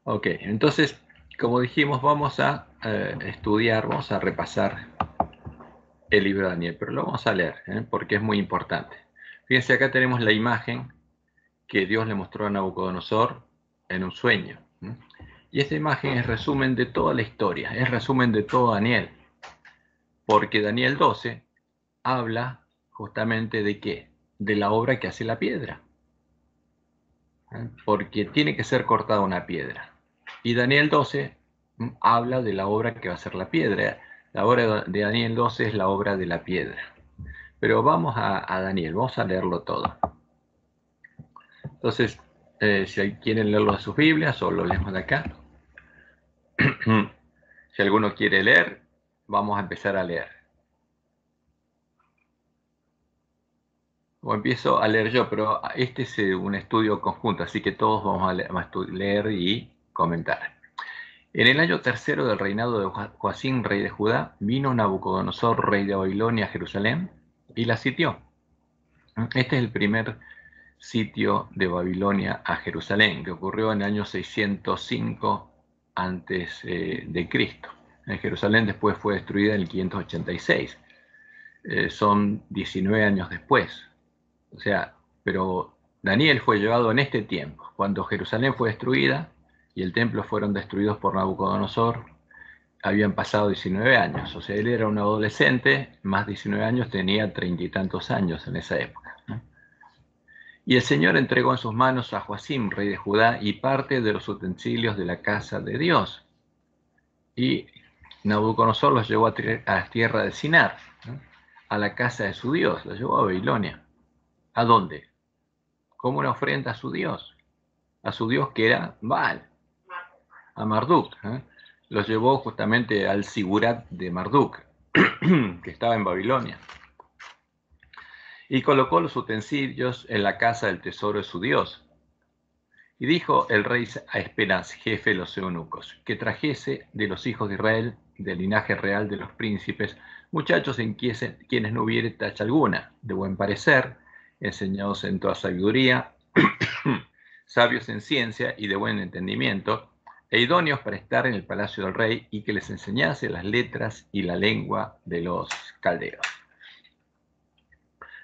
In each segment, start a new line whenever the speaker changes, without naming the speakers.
Ok, entonces, como dijimos, vamos a estudiar, vamos a repasar el libro de Daniel, pero lo vamos a leer, porque es muy importante. Fíjense, acá tenemos la imagen que Dios le mostró a Nabucodonosor en un sueño. Y esta imagen es resumen de toda la historia, es resumen de todo Daniel, porque Daniel 12 habla justamente de qué, de la obra que hace la piedra, porque tiene que ser cortada una piedra. Y Daniel 12 habla de la obra que va a ser la piedra. La obra de Daniel 12 es la obra de la piedra. Pero vamos a Daniel, vamos a leerlo todo. Entonces, si quieren leerlo de sus Biblias o lo leemos de acá. Si alguno quiere leer, vamos a empezar a leer. O empiezo a leer yo, pero este es un estudio conjunto, así que todos vamos a leer y comentar. En el año tercero del reinado de Joacim, rey de Judá, vino Nabucodonosor, rey de Babilonia, a Jerusalén y la sitió. Este es el primer sitio de Babilonia a Jerusalén, que ocurrió en el año 605 antes de Cristo. En Jerusalén después fue destruida en el 586. Son 19 años después. O sea, pero Daniel fue llevado en este tiempo, cuando Jerusalén fue destruida y el templo fueron destruidos por Nabucodonosor. Habían pasado 19 años, o sea, él era un adolescente, más 19 años, tenía 30 y tantos años en esa época, ¿no? Y el Señor entregó en sus manos a Joacim, rey de Judá, y parte de los utensilios de la casa de Dios. Y Nabucodonosor los llevó a la tierra de Sinar, ¿no? A la casa de su Dios, los llevó a Babilonia. ¿A dónde? Como una ofrenda a su Dios que era Baal, a Marduk. Los llevó justamente al Sigurat de Marduk, que estaba en Babilonia. Y colocó los utensilios en la casa del tesoro de su Dios. Y dijo el rey a Esperas, jefe de los eunucos, que trajese de los hijos de Israel, del linaje real de los príncipes, muchachos en quienes no hubiere tacha alguna, de buen parecer, enseñados en toda sabiduría, sabios en ciencia y de buen entendimiento, e idóneos para estar en el palacio del rey y que les enseñase las letras y la lengua de los caldeos.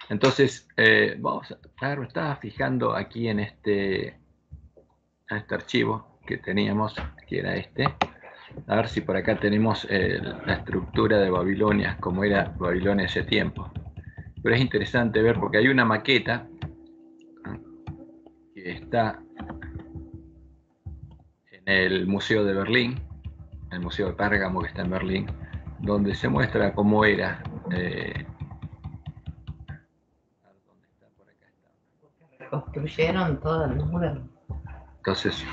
Entonces, vamos a, claro, estaba fijando aquí en este archivo que teníamos, que era este. A ver si por acá tenemos la estructura de Babilonia, como era Babilonia ese tiempo. Pero es interesante ver porque hay una maqueta que está en el Museo de Berlín, el Museo de Pérgamo que está en Berlín, donde se muestra cómo era.
Reconstruyeron todo el muro.
Entonces,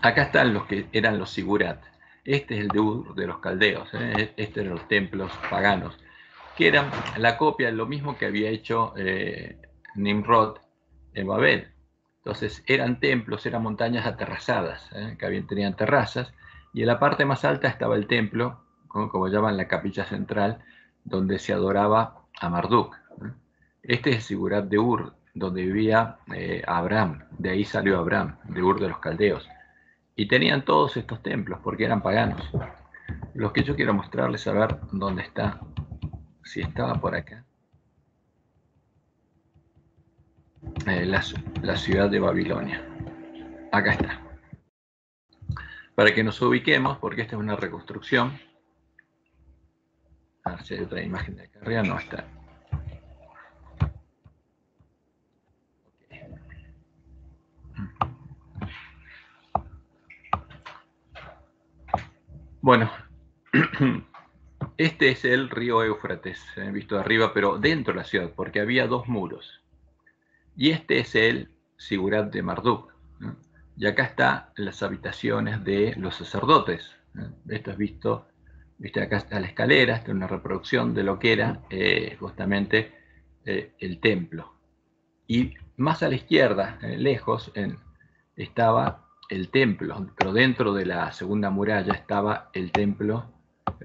acá están los que eran los sigurat. Este es el de Ur de los caldeos, este eran los templos paganos, que eran la copia de lo mismo que había hecho Nimrod en Babel. Entonces eran templos, eran montañas aterrazadas, que tenían terrazas, y en la parte más alta estaba el templo, como llaman la capilla central, donde se adoraba a Marduk. Este es el Sigurat de Ur, donde vivía Abraham, de ahí salió Abraham, de Ur de los Caldeos. Y tenían todos estos templos porque eran paganos. Los que yo quiero mostrarles, a ver dónde está, si estaba por acá. La ciudad de Babilonia. Acá está. Para que nos ubiquemos, porque esta es una reconstrucción. A ver si hay otra imagen de acá arriba. No está. Bueno, este es el río Éufrates, visto de arriba, pero dentro de la ciudad, porque había dos muros. Y este es el Sigurat de Marduk, ¿no? Y acá están las habitaciones de los sacerdotes, ¿no? Esto es visto, viste, acá está la escalera, esta es una reproducción de lo que era justamente el templo. Y más a la izquierda, lejos, estaba el templo, pero dentro de la segunda muralla estaba el templo,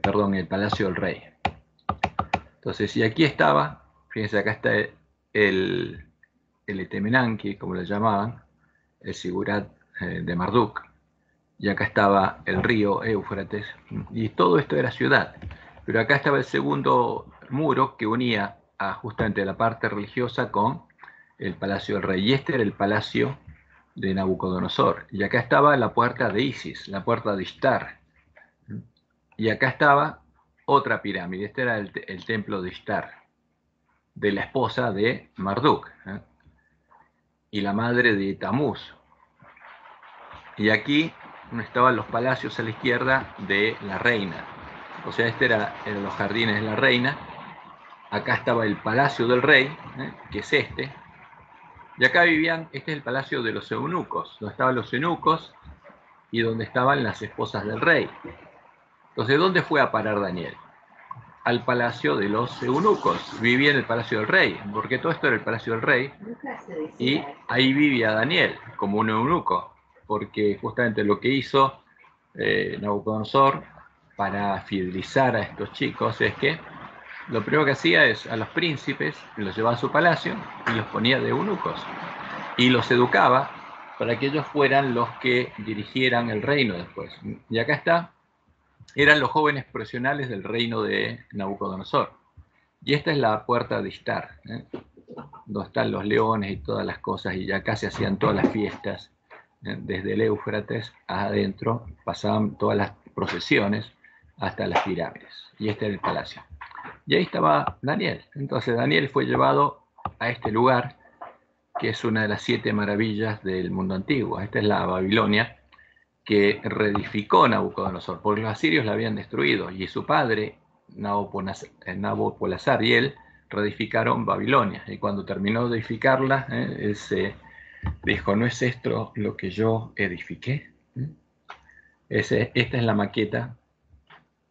perdón, el palacio del rey. Entonces, y aquí estaba, fíjense, acá está el Etemenanki, como le llamaban, el Sigurat de Marduk. y acá estaba el río Éufrates, y todo esto era ciudad. Pero acá estaba el segundo muro que unía a justamente la parte religiosa con el palacio del rey, y este era el palacio de Nabucodonosor. Y acá estaba la puerta de Isis, la puerta de Ishtar. Y acá estaba otra pirámide, este era el templo de Ishtar, de la esposa de Marduk, y la madre de Tamuz. Y aquí estaban los palacios a la izquierda de la reina. O sea, eran los jardines de la reina. Acá estaba el palacio del rey, que es este. Y acá vivían, este es el palacio de los eunucos, donde estaban los eunucos y donde estaban las esposas del rey. Entonces, ¿dónde fue a parar Daniel? Al palacio de los eunucos. Vivía en el palacio del rey, porque todo esto era el palacio del rey. Y ahí vivía Daniel, como un eunuco, porque justamente lo que hizo Nabucodonosor para fidelizar a estos chicos es que lo primero que hacía es a los príncipes, los llevaba a su palacio y los ponía de eunucos. Y los educaba para que ellos fueran los que dirigieran el reino después. Y acá está, eran los jóvenes profesionales del reino de Nabucodonosor. Y esta es la puerta de Ishtar, donde están los leones y todas las cosas, y acá se hacían todas las fiestas, desde el Éufrates adentro, pasaban todas las procesiones hasta las pirámides. Y este era el palacio. Y ahí estaba Daniel. Entonces Daniel fue llevado a este lugar, que es una de las 7 maravillas del mundo antiguo. Esta es la Babilonia, que reedificó Nabucodonosor, porque los asirios la habían destruido, y su padre, Nabopolassar, y él reedificaron Babilonia. Y cuando terminó de edificarla, él se dijo, ¿no es esto lo que yo edifiqué? Esta es la maqueta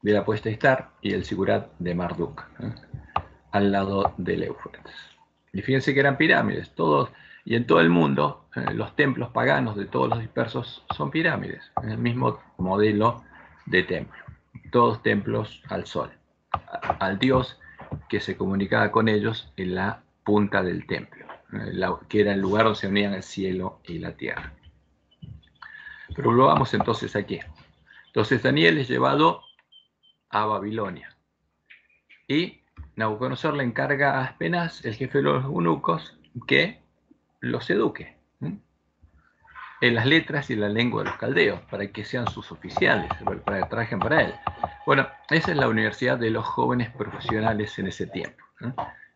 de la puesta Ishtar y el sigurat de Marduk, al lado del Éufrates. Y fíjense que eran pirámides, todos, y en todo el mundo, los templos paganos de todos los dispersos son pirámides, en el mismo modelo de templo. Todos templos al sol, al dios que se comunicaba con ellos en la punta del templo, que era el lugar donde se unían el cielo y la tierra. Pero volvamos entonces aquí. Entonces Daniel es llevado a Babilonia. Y Nabucodonosor le encarga a Aspenaz, el jefe de los eunucos, que los eduque en las letras y la lengua de los caldeos, para que sean sus oficiales, para que trabajen para él. Bueno, esa es la universidad de los jóvenes profesionales en ese tiempo.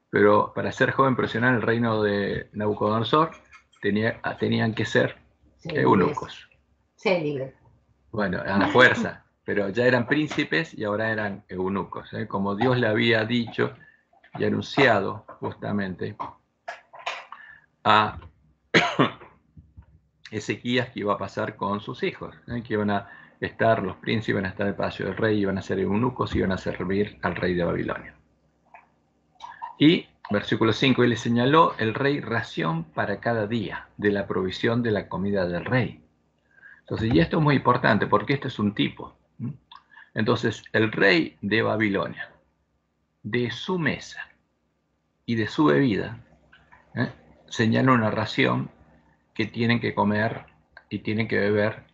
Pero para ser joven profesional en el reino de Nabucodonosor tenían que ser eunucos.
Célibes.
Bueno, a la fuerza, pero ya eran príncipes y ahora eran eunucos, como Dios le había dicho y anunciado justamente a Ezequías que iba a pasar con sus hijos, que iban a estar, los príncipes iban a estar en el palacio del rey, iban a ser eunucos y iban a servir al rey de Babilonia. Y, versículo 5, y le señaló el rey ración para cada día de la provisión de la comida del rey. Entonces, y esto es muy importante porque este es un tipo. Entonces, el rey de Babilonia, de su mesa y de su bebida, señala una ración que tienen que comer y tienen que beber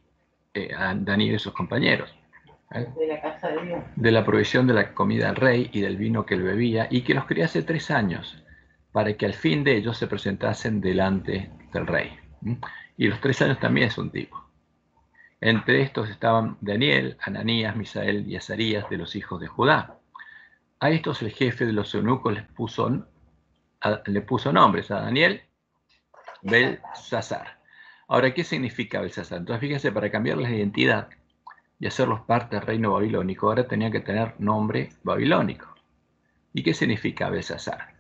a Daniel y sus compañeros.
De la casa de Dios.
De la provisión de la comida del rey y del vino que él bebía, y que los crió hace 3 años, para que al fin de ellos se presentasen delante del rey. Y los 3 años también es un tipo. Entre estos estaban Daniel, Ananías, Misael y Azarías, de los hijos de Judá. A estos el jefe de los eunucos le puso nombres. A Daniel, Belsasar. Ahora, ¿qué significa Belsasar? Entonces, fíjense, para cambiar la identidad y hacerlos parte del reino babilónico, ahora tenía que tener nombre babilónico. ¿Y qué significa Belsasar?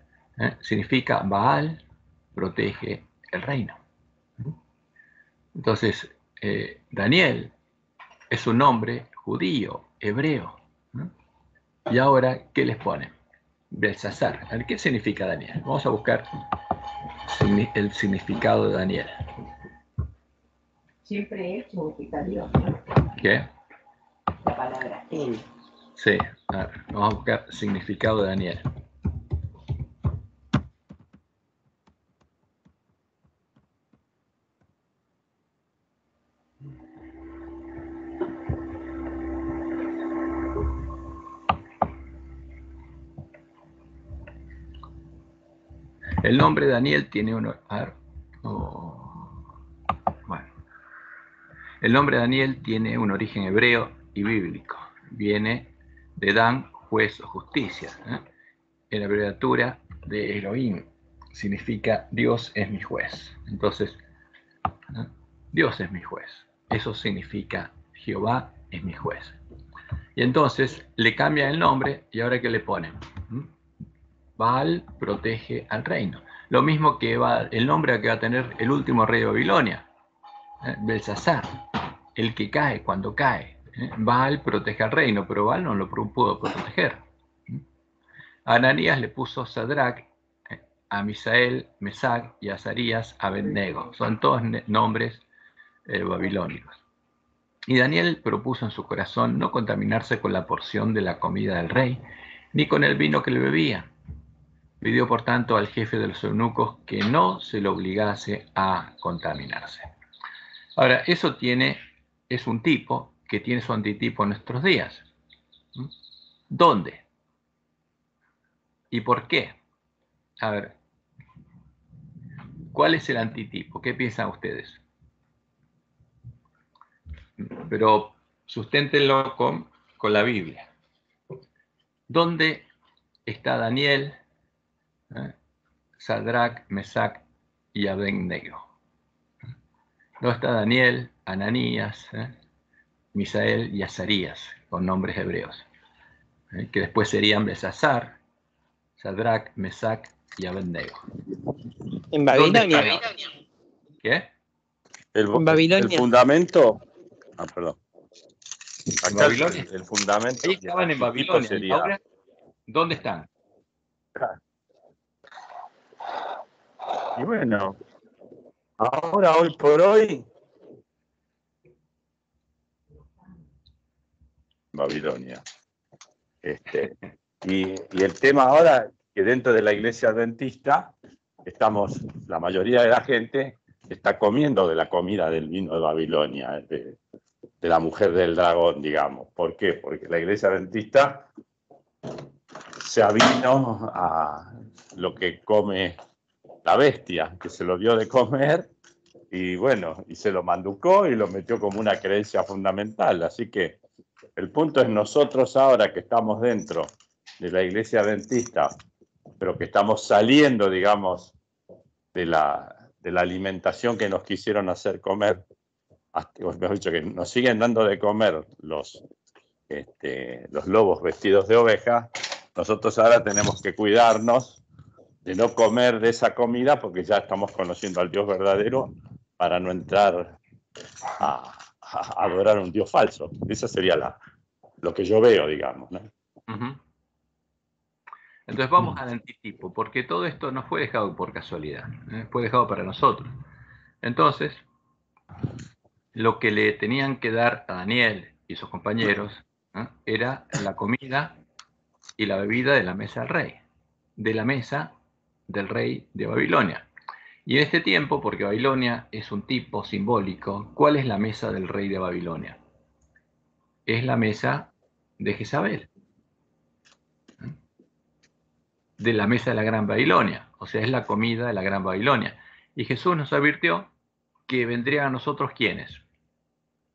Significa Baal protege el reino. Entonces, Daniel es un nombre judío, hebreo. Y ahora, ¿qué les ponen? Belsasar. ¿Qué significa Daniel? Vamos a buscar el significado de Daniel.
Siempre él significa Dios, ¿no?
¿Qué?
La palabra él.
Sí, a ver, vamos a buscar significado de Daniel. El nombre Daniel tiene un... Bueno. El nombre Daniel tiene un origen hebreo y bíblico. Viene de Dan, juez o justicia. En la abreviatura de Elohim significa Dios es mi juez. Entonces, Dios es mi juez. Eso significa Jehová es mi juez. Y entonces le cambian el nombre y ahora ¿qué le ponen? Baal protege al reino. Lo mismo que el nombre que va a tener el último rey de Babilonia, Belsasar, el que cae cuando cae. Baal protege al reino, pero Baal no lo pudo proteger. A Ananías le puso Sadrach, a Misael, Mesac y a Azarías, Abednego. Son todos nombres babilónicos. Y Daniel propuso en su corazón no contaminarse con la porción de la comida del rey, ni con el vino que le bebía. Pidió por tanto al jefe de los eunucos que no se lo obligase a contaminarse. Ahora, eso es un tipo que tiene su antitipo en nuestros días. ¿Dónde? ¿Y por qué? A ver, ¿cuál es el antitipo? ¿Qué piensan ustedes? Pero susténtenlo con la Biblia. ¿Dónde está Daniel, Sadrach, Mesac y Abednego? ¿Dónde está Daniel, Ananías, Misael y Azarías, con nombres hebreos? Que después serían Belsasar, Sadrach, Mesac y Abednego.
En Babilonia.
¿Qué?
En Babilonia.
El fundamento. Ah, perdón.
¿En
Acá
Babilonia?
el fundamento.
Ahí estaban en Babilonia.
Sería...
Ahora, ¿dónde están?
Y bueno, ahora, hoy por hoy, Babilonia. Y el tema ahora, que dentro de la iglesia adventista, la mayoría de la gente está comiendo de la comida del vino de Babilonia, de la mujer del dragón, digamos. ¿Por qué? Porque la iglesia adventista se avino a lo que come la bestia, que se lo dio de comer, y bueno, y se lo manducó y lo metió como una creencia fundamental. Así que el punto es nosotros ahora que estamos dentro de la iglesia adventista, pero que estamos saliendo, digamos, de la alimentación que nos quisieron hacer comer, mejor dicho, que nos siguen dando de comer los lobos vestidos de oveja. Nosotros ahora tenemos que cuidarnos de no comer de esa comida porque ya estamos conociendo al Dios verdadero para no entrar a adorar a un Dios falso. Esa sería lo que yo veo, digamos, ¿no?
Entonces vamos al antitipo, porque todo esto no fue dejado por casualidad, fue dejado para nosotros. Entonces, lo que le tenían que dar a Daniel y sus compañeros era la comida y la bebida de la mesa del rey, de la mesa del rey de Babilonia. Y en este tiempo, porque Babilonia es un tipo simbólico, ¿cuál es la mesa del rey de Babilonia? Es la mesa de Jezabel, de la mesa de la Gran Babilonia, o sea, es la comida de la Gran Babilonia. Y Jesús nos advirtió que vendrían a nosotros ¿quiénes?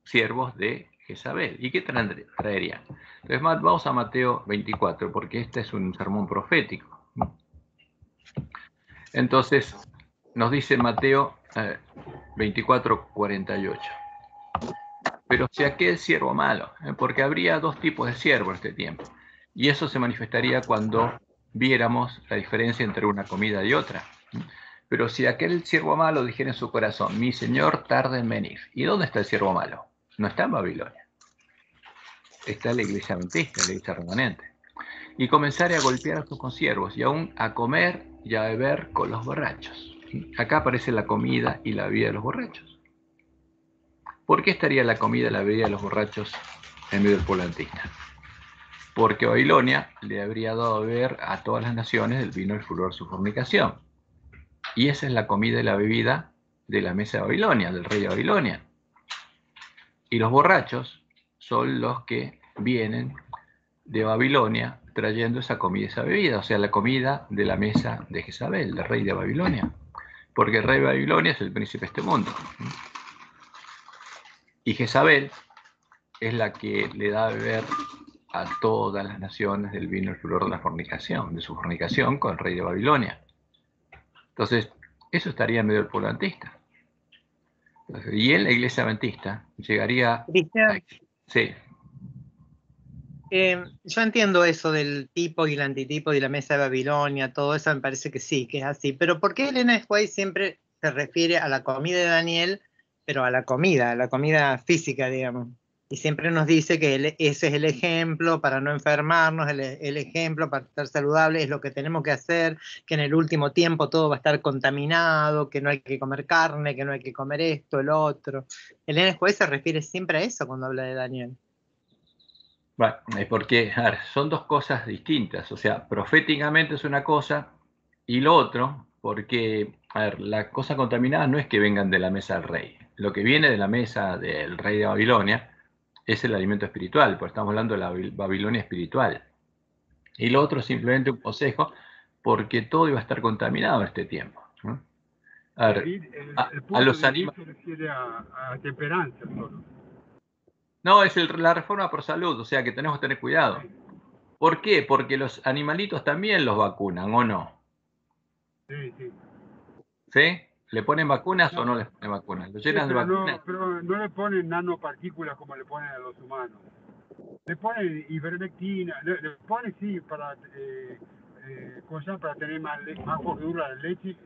Siervos de Jezabel. ¿Y qué traerían? Entonces vamos a Mateo 24, porque este es un sermón profético. Entonces, nos dice Mateo 24, 48. Pero si aquel siervo malo, porque habría dos tipos de siervos en este tiempo, y eso se manifestaría cuando viéramos la diferencia entre una comida y otra. Pero si aquel siervo malo dijera en su corazón, mi señor tarda en venir, ¿y dónde está el siervo malo? No está en Babilonia, está en la iglesia adventista, la iglesia remanente. Y comenzare a golpear a sus consiervos, y aún a comer y a beber con los borrachos. Acá aparece la comida y la bebida de los borrachos. ¿Por qué estaría la comida y la bebida de los borrachos en medio del pueblo adventista? Porque Babilonia le habría dado a beber a todas las naciones del vino del furor de su fornicación. Y esa es la comida y la bebida de la mesa de Babilonia, del rey de Babilonia. Y los borrachos son los que vienen de Babilonia trayendo esa comida y esa bebida, o sea, la comida de la mesa de Jezabel, del rey de Babilonia. Porque el rey de Babilonia es el príncipe de este mundo. Y Jezabel es la que le da a beber a todas las naciones del vino el furor de la fornicación, de su fornicación con el rey de Babilonia. Entonces, eso estaría en medio del pueblo adventista. Entonces, y en la iglesia adventista llegaría...
Cristian,
sí.
Yo entiendo eso del tipo y el antitipo y la mesa de Babilonia, todo eso me parece que sí, que es así. Pero ¿por qué Elena White siempre se refiere a la comida de Daniel, pero a la comida física, digamos? Y siempre nos dice que ese es el ejemplo para no enfermarnos, el ejemplo para estar saludable, es lo que tenemos que hacer, que en el último tiempo todo va a estar contaminado, que no hay que comer carne, que no hay que comer esto, el otro. Elena White se refiere siempre a eso cuando habla de Daniel.
Bueno, porque a ver, son dos cosas distintas, o sea, proféticamente es una cosa y lo otro, porque, a ver, la cosa contaminada no es que vengan de la mesa del rey, lo que viene de la mesa del rey de Babilonia es el alimento espiritual, porque estamos hablando de la Babilonia espiritual. Y lo otro es simplemente un consejo, porque todo iba a estar contaminado en este tiempo, ¿no? A ver, a los animales...
se refiere a temperanza solo.
No, es la reforma por salud, o sea que tenemos que tener cuidado. ¿Por qué? Porque los animalitos también los vacunan, ¿o no?
Sí, sí.
¿Sí? ¿Le ponen vacunas o no les ponen vacunas? ¿Lo llenan de vacunas?
No, pero no le ponen nanopartículas como le ponen a los humanos. Le ponen ivermectina, le ponen sí para para tener más gordura de leche.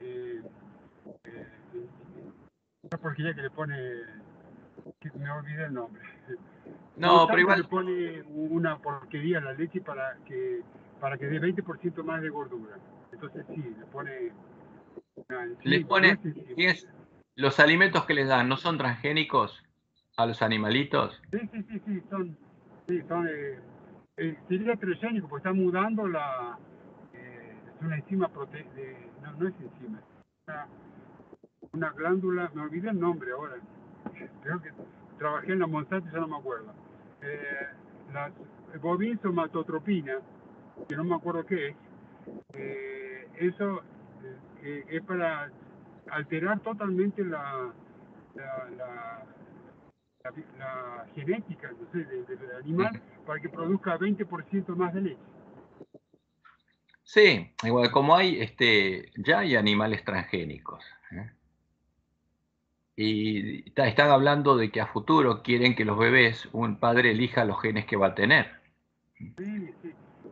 Una porquería que le pone, que me olvidé el nombre.
No, pero igual...
le pone una porquería a la leche para que dé 20% más de gordura. Entonces sí, le pone...
les pone... Los alimentos que les dan, ¿no son transgénicos a los animalitos?
Sí, son sería transgénico, porque está mudando es una enzima no es enzima, una glándula, me olvidé el nombre ahora, creo que trabajé en la Monsanto y ya no me acuerdo. La bovin-somatotropina, que no me acuerdo qué es, eso es para alterar totalmente la genética, no sé, del animal, para que produzca 20% más de leche.
Sí, igual como hay, ya hay animales transgénicos, ¿eh? Y están hablando de que a futuro quieren que los bebés, un padre elija los genes que va a tener.
Sí.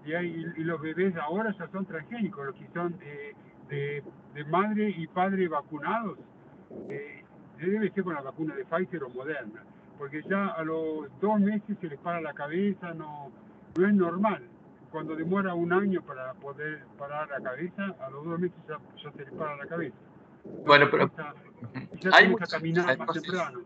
Y los bebés ahora ya son transgénicos, los que son de madre y padre vacunados. Debe ser con la vacuna de Pfizer o Moderna, porque ya a los 2 meses se les para la cabeza, no es normal. Cuando demora 1 año para poder parar la cabeza, a los 2 meses ya se les para la cabeza.
Bueno, pero
ya hay que caminar más temprano.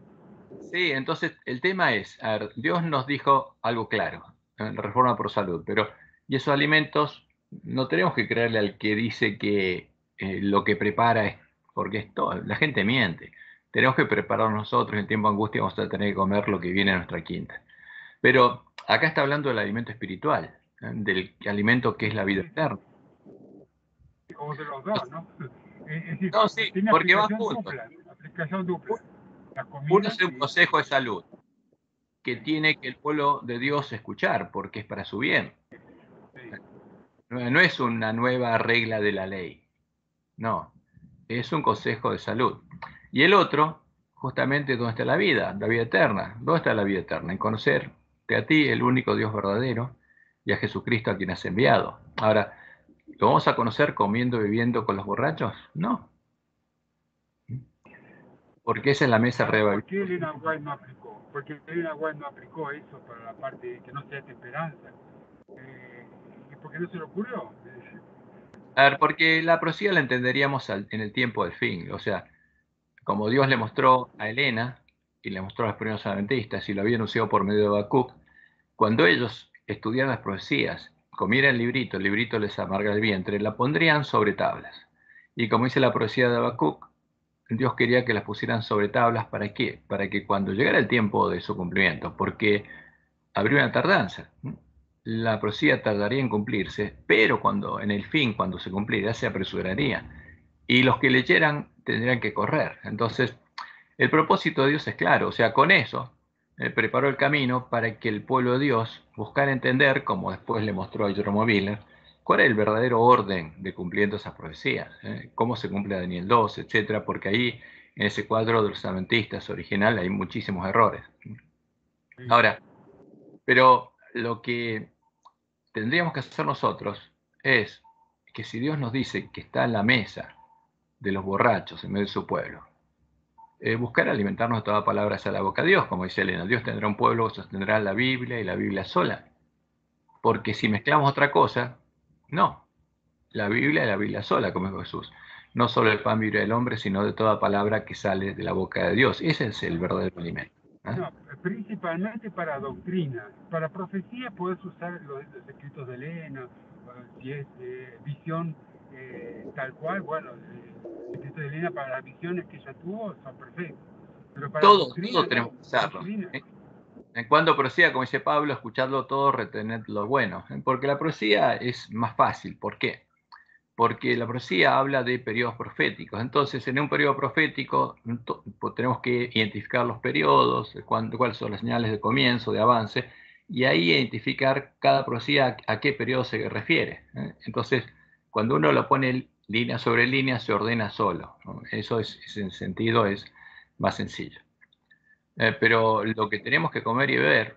Sí, entonces el tema es, a ver, Dios nos dijo algo claro, en la reforma por salud, pero y esos alimentos no tenemos que creerle al que dice que lo que prepara es, porque esto, la gente miente. Tenemos que preparar nosotros, en tiempo de angustia vamos a tener que comer lo que viene a nuestra quinta. Pero acá está hablando del alimento espiritual, del alimento que es la vida eterna.
O de los dos, ¿no?
No, sí, porque van juntos.
Aplicación dupla.
Uno es un consejo de salud que tiene que el pueblo de Dios escuchar, porque es para su bien. No es una nueva regla de la ley, no, es un consejo de salud. Y el otro, justamente, ¿dónde está la vida eterna? ¿Dónde está la vida eterna? En conocerte a ti, el único Dios verdadero, y a Jesucristo a quien has enviado. Ahora, ¿lo vamos a conocer comiendo y bebiendo con los borrachos? No. Porque esa es la mesa real.
¿Por qué Elena White no aplicó? Porque Elena White no aplicó eso para la parte de que no sea temperanza. ¿Y por qué no se le ocurrió?
A ver, porque la profecía la entenderíamos en el tiempo del fin. O sea, como Dios le mostró a Elena y le mostró a los primeros adventistas y lo había anunciado por medio de Habacuc, cuando ellos estudiaran las profecías, comieran el librito les amarga el vientre, la pondrían sobre tablas. Y como dice la profecía de Habacuc, Dios quería que las pusieran sobre tablas, ¿para qué? Para que cuando llegara el tiempo de su cumplimiento, porque habría una tardanza. la profecía tardaría en cumplirse, pero en el fin, cuando se cumpliera, se apresuraría. Y los que leyeran tendrían que correr. Entonces, el propósito de Dios es claro. O sea, con eso, preparó el camino para que el pueblo de Dios buscara entender, como después le mostró a Jerome Miller, cuál es el verdadero orden de cumpliendo esas profecías, cómo se cumple Daniel 2, etcétera, porque ahí, en ese cuadro de los adventistas original, hay muchísimos errores. Ahora, pero lo que tendríamos que hacer nosotros es que si Dios nos dice que está en la mesa de los borrachos en medio de su pueblo, buscar alimentarnos de toda palabra hacia la boca de Dios, como dice Elena. Dios tendrá un pueblo que sostendrá la Biblia y la Biblia sola. Porque si mezclamos otra cosa, no. La Biblia y la Biblia sola, como dijo Jesús. No solo el pan vive del hombre, sino de toda palabra que sale de la boca de Dios. Ese es el verdadero alimento.
No, principalmente para doctrina. Para profecía puedes usar los escritos de Elena, si es visión tal cual, bueno, escritos de Elena para las visiones que ella tuvo son perfectos. Pero para
Todo
doctrina,
tenemos que usarlo.
doctrina.
En cuanto a profecía, como dice Pablo, escuchadlo todo, retened lo bueno. Porque la profecía es más fácil. ¿Por qué? Porque la profecía habla de periodos proféticos. Entonces, en un periodo profético tenemos que identificar los periodos, cuáles son las señales de comienzo, de avance, y ahí identificar cada profecía a qué periodo se refiere. Entonces, cuando uno lo pone línea sobre línea, se ordena solo, ¿no? Eso en sentido es más sencillo. Pero lo que tenemos que comer y beber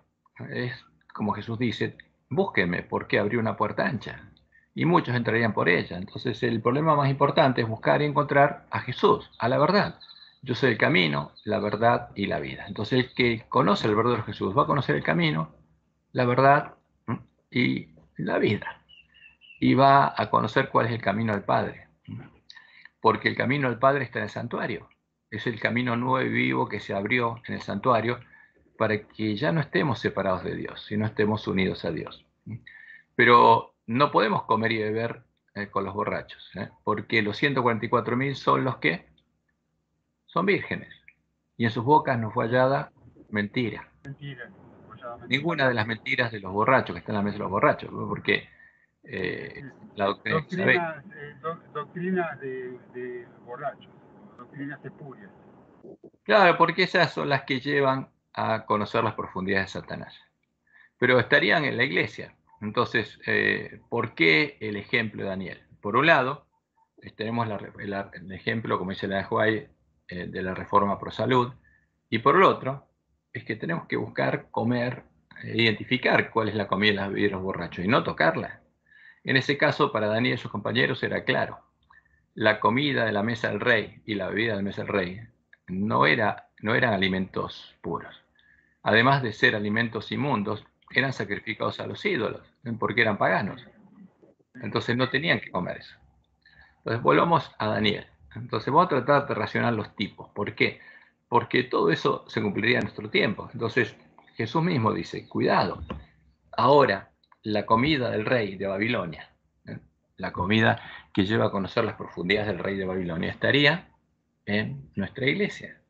es, como Jesús dice, búsquenme, porque abrí una puerta ancha y muchos entrarían por ella. Entonces el problema más importante es buscar y encontrar a Jesús, a la verdad. Yo soy el camino, la verdad y la vida. Entonces el que conoce el verdadero Jesús va a conocer el camino, la verdad y la vida. Y va a conocer cuál es el camino al Padre. Porque el camino al Padre está en el santuario. Es el camino nuevo y vivo que se abrió en el santuario para que ya no estemos separados de Dios, sino estemos unidos a Dios. Pero no podemos comer y beber con los borrachos, porque los 144.000 son los que son vírgenes, y en sus bocas no fue hallada mentira.
Mentira.
Ninguna de las mentiras de los borrachos, que están en la mesa de los borrachos, porque la doctrina
doctrinas de borrachos, doctrinas espurias.
Claro, porque esas son las que llevan a conocer las profundidades de Satanás. Pero estarían en la iglesia. Entonces, ¿por qué el ejemplo de Daniel? Por un lado, tenemos el ejemplo, como dice la White, de la reforma pro salud, y por el otro, es que tenemos que buscar comer, identificar cuál es la comida de las bebidas de los borrachos y no tocarla. En ese caso, para Daniel y sus compañeros era claro. La comida de la mesa del rey y la bebida de la mesa del rey no eran alimentos puros. Además de ser alimentos inmundos, eran sacrificados a los ídolos, porque eran paganos. Entonces no tenían que comer eso. Entonces volvamos a Daniel. Entonces vamos a tratar de racionar los tipos. ¿Por qué? Porque todo eso se cumpliría en nuestro tiempo. Entonces Jesús mismo dice, cuidado, ahora la comida del rey de Babilonia, la comida que lleva a conocer las profundidades del rey de Babilonia, estaría en nuestra iglesia.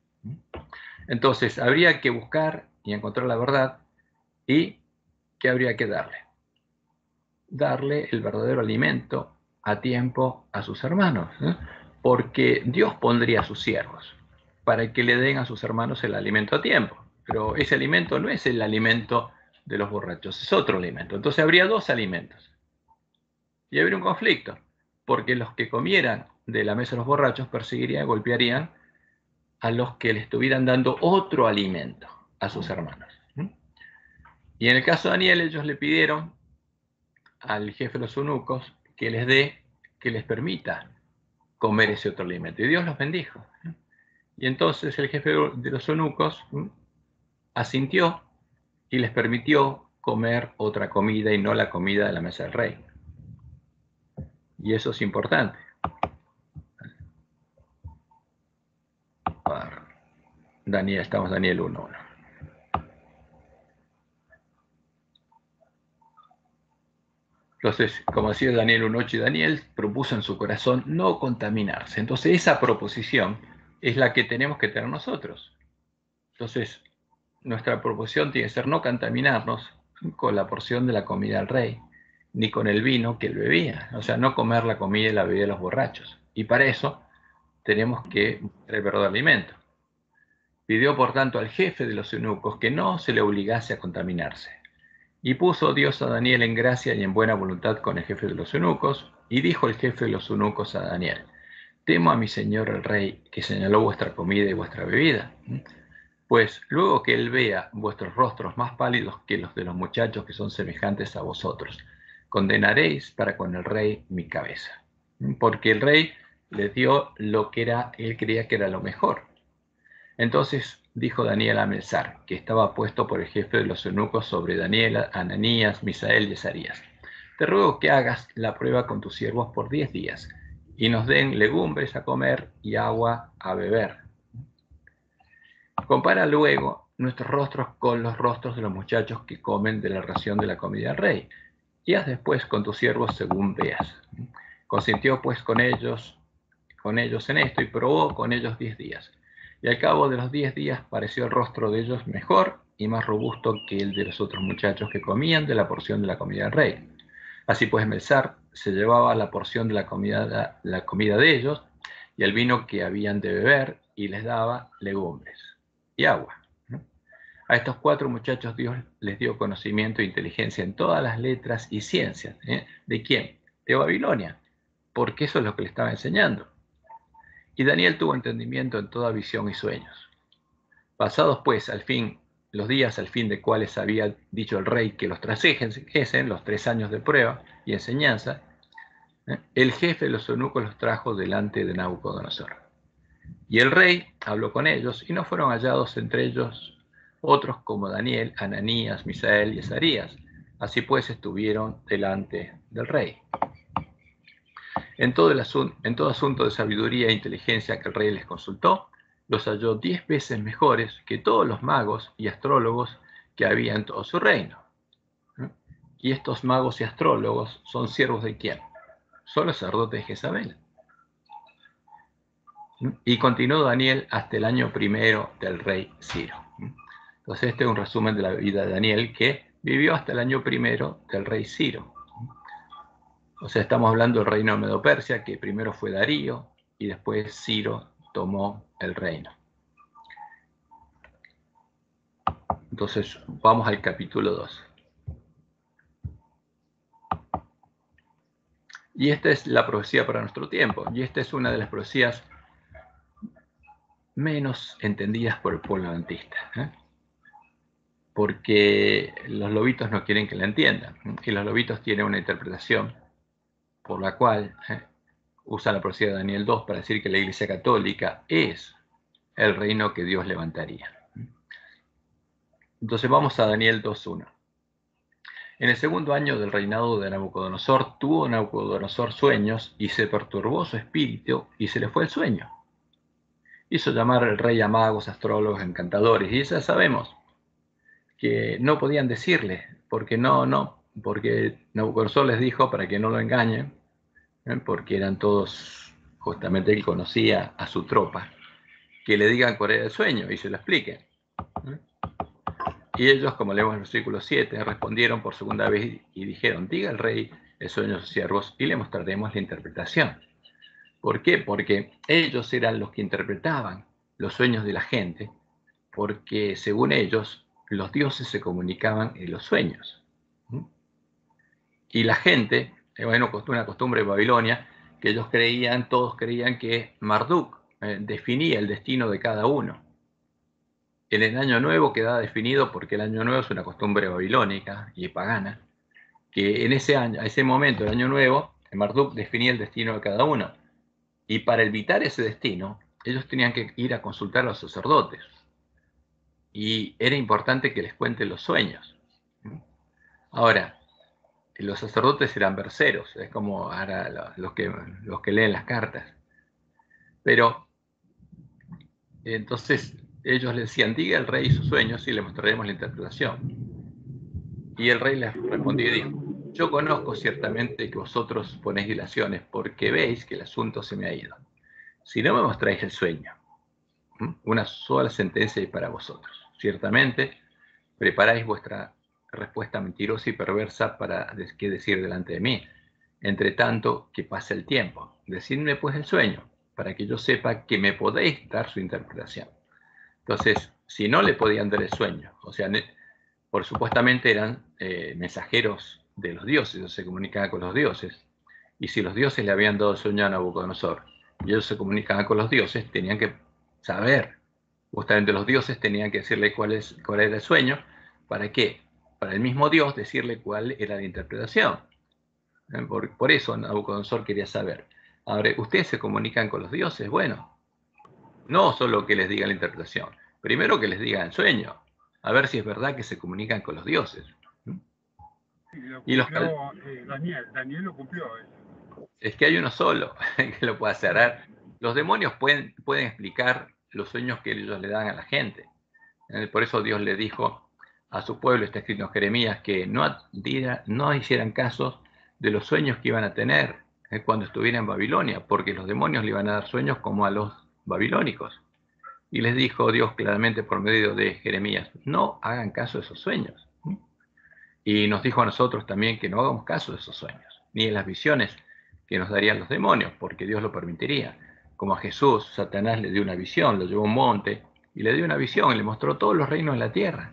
Entonces habría que buscar y encontrar la verdad. ¿Y qué habría que darle? Darle el verdadero alimento a tiempo a sus hermanos, porque Dios pondría a sus siervos para que le den a sus hermanos el alimento a tiempo, pero ese alimento no es el alimento de los borrachos, es otro alimento. Entonces habría dos alimentos y habría un conflicto, porque los que comieran de la mesa de los borrachos perseguirían, golpearían a los que le estuvieran dando otro alimento a sus hermanos. Y en el caso de Daniel, ellos le pidieron al jefe de los eunucos que les permita comer ese otro alimento. Y Dios los bendijo. Y entonces el jefe de los eunucos asintió y les permitió comer otra comida y no la comida de la mesa del rey. Y eso es importante. Estamos Daniel 1:1. Entonces, como decía Daniel 1:8, y Daniel propuso en su corazón no contaminarse. Entonces, esa proposición es la que tenemos que tener nosotros. Entonces, nuestra proposición tiene que ser no contaminarnos, con la porción de la comida del rey, ni con el vino que él bebía. O sea, no comer la comida y la bebida de los borrachos. Y para eso tenemos que buscar el verdadero alimento. Pidió, por tanto, al jefe de los eunucos que no se le obligase a contaminarse. Y puso Dios a Daniel en gracia y en buena voluntad con el jefe de los eunucos, y dijo el jefe de los eunucos a Daniel: temo a mi señor el rey, que señaló vuestra comida y vuestra bebida. Pues luego que él vea vuestros rostros más pálidos que los de los muchachos que son semejantes a vosotros, condenaréis para con el rey mi cabeza. Porque el rey les dio lo que él creía que era lo mejor. Entonces dijo Daniel a Melzar, que estaba puesto por el jefe de los eunucos sobre Daniel, Ananías, Misael y Azarías: te ruego que hagas la prueba con tus siervos por 10 días, y nos den legumbres a comer y agua a beber. Compara luego nuestros rostros con los rostros de los muchachos que comen de la ración de la comida del rey, y haz después con tus siervos según veas. Consintió pues con ellos en esto, y probó con ellos 10 días. Y al cabo de los 10 días pareció el rostro de ellos mejor y más robusto que el de los otros muchachos que comían de la porción de la comida del rey. Así pues Melzar se llevaba la porción de la comida de ellos y el vino que habían de beber, y les daba legumbres y agua. A estos 4 muchachos Dios les dio conocimiento e inteligencia en todas las letras y ciencias. ¿De quién? De Babilonia, porque eso es lo que le estaba enseñando. Y Daniel tuvo entendimiento en toda visión y sueños. Pasados pues los días al fin de cuales había dicho el rey que los trajesen, los 3 años de prueba y enseñanza, el jefe de los eunucos los trajo delante de Nabucodonosor. Y el rey habló con ellos, y no fueron hallados entre ellos otros como Daniel, Ananías, Misael y Azarías. Así pues estuvieron delante del rey. En todo asunto de sabiduría e inteligencia que el rey les consultó, los halló 10 veces mejores que todos los magos y astrólogos que había en todo su reino. Y estos magos y astrólogos son siervos de ¿quién? Son los sacerdotes de Jezabel. Y continuó Daniel hasta el año primero del rey Ciro. Entonces este es un resumen de la vida de Daniel, que vivió hasta el año primero del rey Ciro. O sea, estamos hablando del reino de Medo-Persia, que primero fue Darío y después Ciro tomó el reino. Entonces vamos al capítulo 2. Y esta es la profecía para nuestro tiempo. Y esta es una de las profecías menos entendidas por el pueblo adventista, porque los lobitos no quieren que la entiendan. Y los lobitos tienen una interpretación por la cual usa la profecía de Daniel 2 para decir que la Iglesia Católica es el reino que Dios levantaría. Entonces vamos a Daniel 2.1. En el segundo año del reinado de Nabucodonosor, tuvo Nabucodonosor sueños, y se perturbó su espíritu, y se le fue el sueño. Hizo llamar al rey a magos, astrólogos, encantadores, y ya sabemos que no podían decirle, porque Nabucodonosor les dijo para que no lo engañen, porque eran todos, justamente él conocía a su tropa, que le digan cuál era el sueño y se lo expliquen. Y ellos, como leemos en el versículo 7, respondieron por segunda vez y dijeron: diga el rey el sueño de sus siervos y le mostraremos la interpretación. ¿Por qué? Porque ellos eran los que interpretaban los sueños de la gente, porque según ellos los dioses se comunicaban en los sueños. Y la gente, bueno, una costumbre de Babilonia, que todos creían que Marduk definía el destino de cada uno. En el año nuevo quedaba definido, porque el año nuevo es una costumbre babilónica y pagana, que en ese momento, el año nuevo, Marduk definía el destino de cada uno. Y para evitar ese destino, ellos tenían que ir a consultar a los sacerdotes. Y era importante que les cuenten los sueños. Ahora, los sacerdotes eran verseros, es como ahora los que leen las cartas. Pero, entonces, ellos le decían: diga el rey sus sueños y le mostraremos la interpretación. Y el rey les respondió y dijo: yo conozco ciertamente que vosotros ponéis dilaciones, porque veis que el asunto se me ha ido. Si no me mostráis el sueño, una sola sentencia hay para vosotros. Ciertamente preparáis vuestra respuesta mentirosa y perversa para qué decir delante de mí. Entre tanto, que pase el tiempo. Decidme pues el sueño, para que yo sepa que me podéis dar su interpretación. Entonces, si no le podían dar el sueño, o sea, por supuestamente eran mensajeros de los dioses, ellos se comunicaban con los dioses, y si los dioses le habían dado el sueño a Nabucodonosor, y ellos se comunicaban con los dioses, tenían que saber, justamente los dioses tenían que decirle cuál era el sueño, ¿para qué? Para el mismo Dios decirle cuál era la interpretación. Por eso Nabucodonosor quería saber. Ahora, ¿ustedes se comunican con los dioses? Bueno, no solo que les diga la interpretación, primero que les diga el sueño, a ver si es verdad que se comunican con los dioses.
Y Daniel lo cumplió.
Es que hay uno solo que lo puede hacer. Los demonios pueden explicar los sueños que ellos le dan a la gente. Por eso Dios le dijo a su pueblo, está escrito en Jeremías, que no hicieran caso de los sueños que iban a tener cuando estuvieran en Babilonia, porque los demonios le iban a dar sueños como a los babilónicos. Y les dijo Dios claramente por medio de Jeremías, no hagan caso de esos sueños. Y nos dijo a nosotros también que no hagamos caso de esos sueños, ni de las visiones que nos darían los demonios, porque Dios lo permitiría. Como a Jesús, Satanás le dio una visión, lo llevó a un monte y le dio una visión y le mostró todos los reinos de la tierra.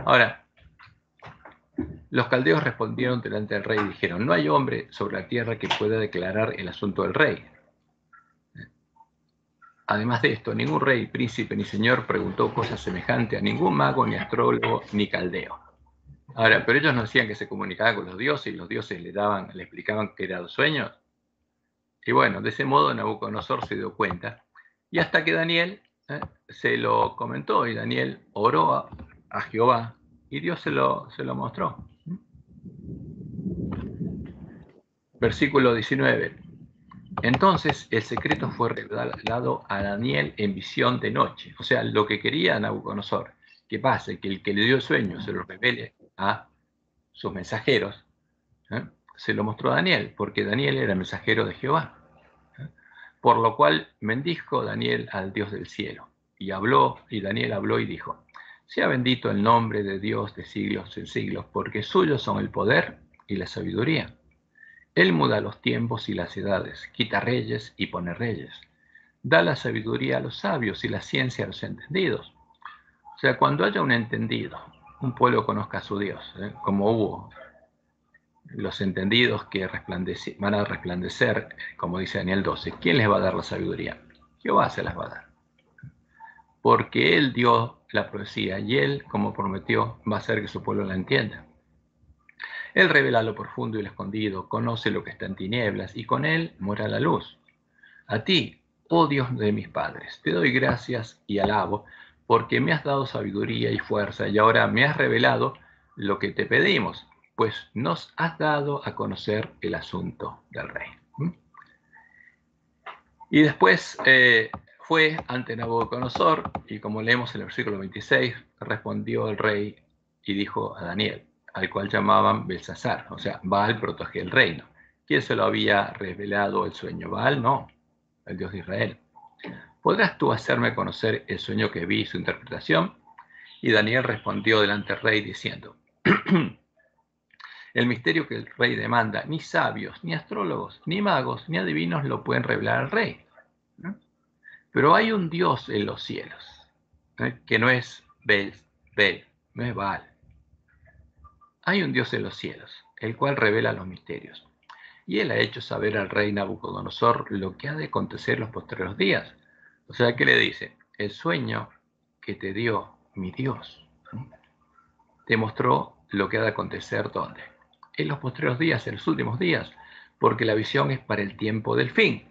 Ahora, los caldeos respondieron delante del rey y dijeron, no hay hombre sobre la tierra que pueda declarar el asunto del rey. Además de esto, ningún rey, príncipe ni señor preguntó cosa semejante a ningún mago, ni astrólogo, ni caldeo. Ahora, pero ellos no decían que se comunicaban con los dioses y los dioses le explicaban qué eran los sueños. Y bueno, de ese modo Nabucodonosor se dio cuenta. Y hasta que Daniel se lo comentó y Daniel oró a Jehová y Dios se lo mostró. Versículo 19. Entonces el secreto fue revelado a Daniel en visión de noche. O sea, lo que quería Nabucodonosor, que pase, que el que le dio el sueño se lo revele a sus mensajeros, se lo mostró a Daniel, porque Daniel era mensajero de Jehová. Por lo cual bendijo Daniel al Dios del cielo. Y Daniel habló y dijo, sea bendito el nombre de Dios de siglos en siglos, porque suyos son el poder y la sabiduría. Él muda los tiempos y las edades, quita reyes y pone reyes. Da la sabiduría a los sabios y la ciencia a los entendidos. O sea, cuando haya un entendido, un pueblo conozca a su Dios, como hubo los entendidos que van a resplandecer, como dice Daniel 12. ¿Quién les va a dar la sabiduría? Jehová se las va a dar. Porque Él dio la profecía y Él, como prometió, va a hacer que su pueblo la entienda. Él revela lo profundo y lo escondido, conoce lo que está en tinieblas y con Él mora la luz. A ti, oh Dios de mis padres, te doy gracias y alabo, porque me has dado sabiduría y fuerza y ahora me has revelado lo que te pedimos, pues nos has dado a conocer el asunto del rey. Y después fue ante Nabucodonosor, y como leemos en el versículo 26, respondió el rey y dijo a Daniel, al cual llamaban Belsasar, o sea, Baal protege el reino. ¿Quién se lo había revelado el sueño? Baal no, el Dios de Israel. ¿Podrás tú hacerme conocer el sueño que vi y su interpretación? Y Daniel respondió delante del rey diciendo, el misterio que el rey demanda, ni sabios, ni astrólogos, ni magos, ni adivinos lo pueden revelar al rey. Pero hay un Dios en los cielos, que no es no es Baal. Hay un Dios en los cielos, el cual revela los misterios. Y él ha hecho saber al rey Nabucodonosor lo que ha de acontecer en los postreros días. O sea, ¿qué le dice? El sueño que te dio mi Dios te mostró lo que ha de acontecer ¿dónde? En los postreros días, en los últimos días, porque la visión es para el tiempo del fin.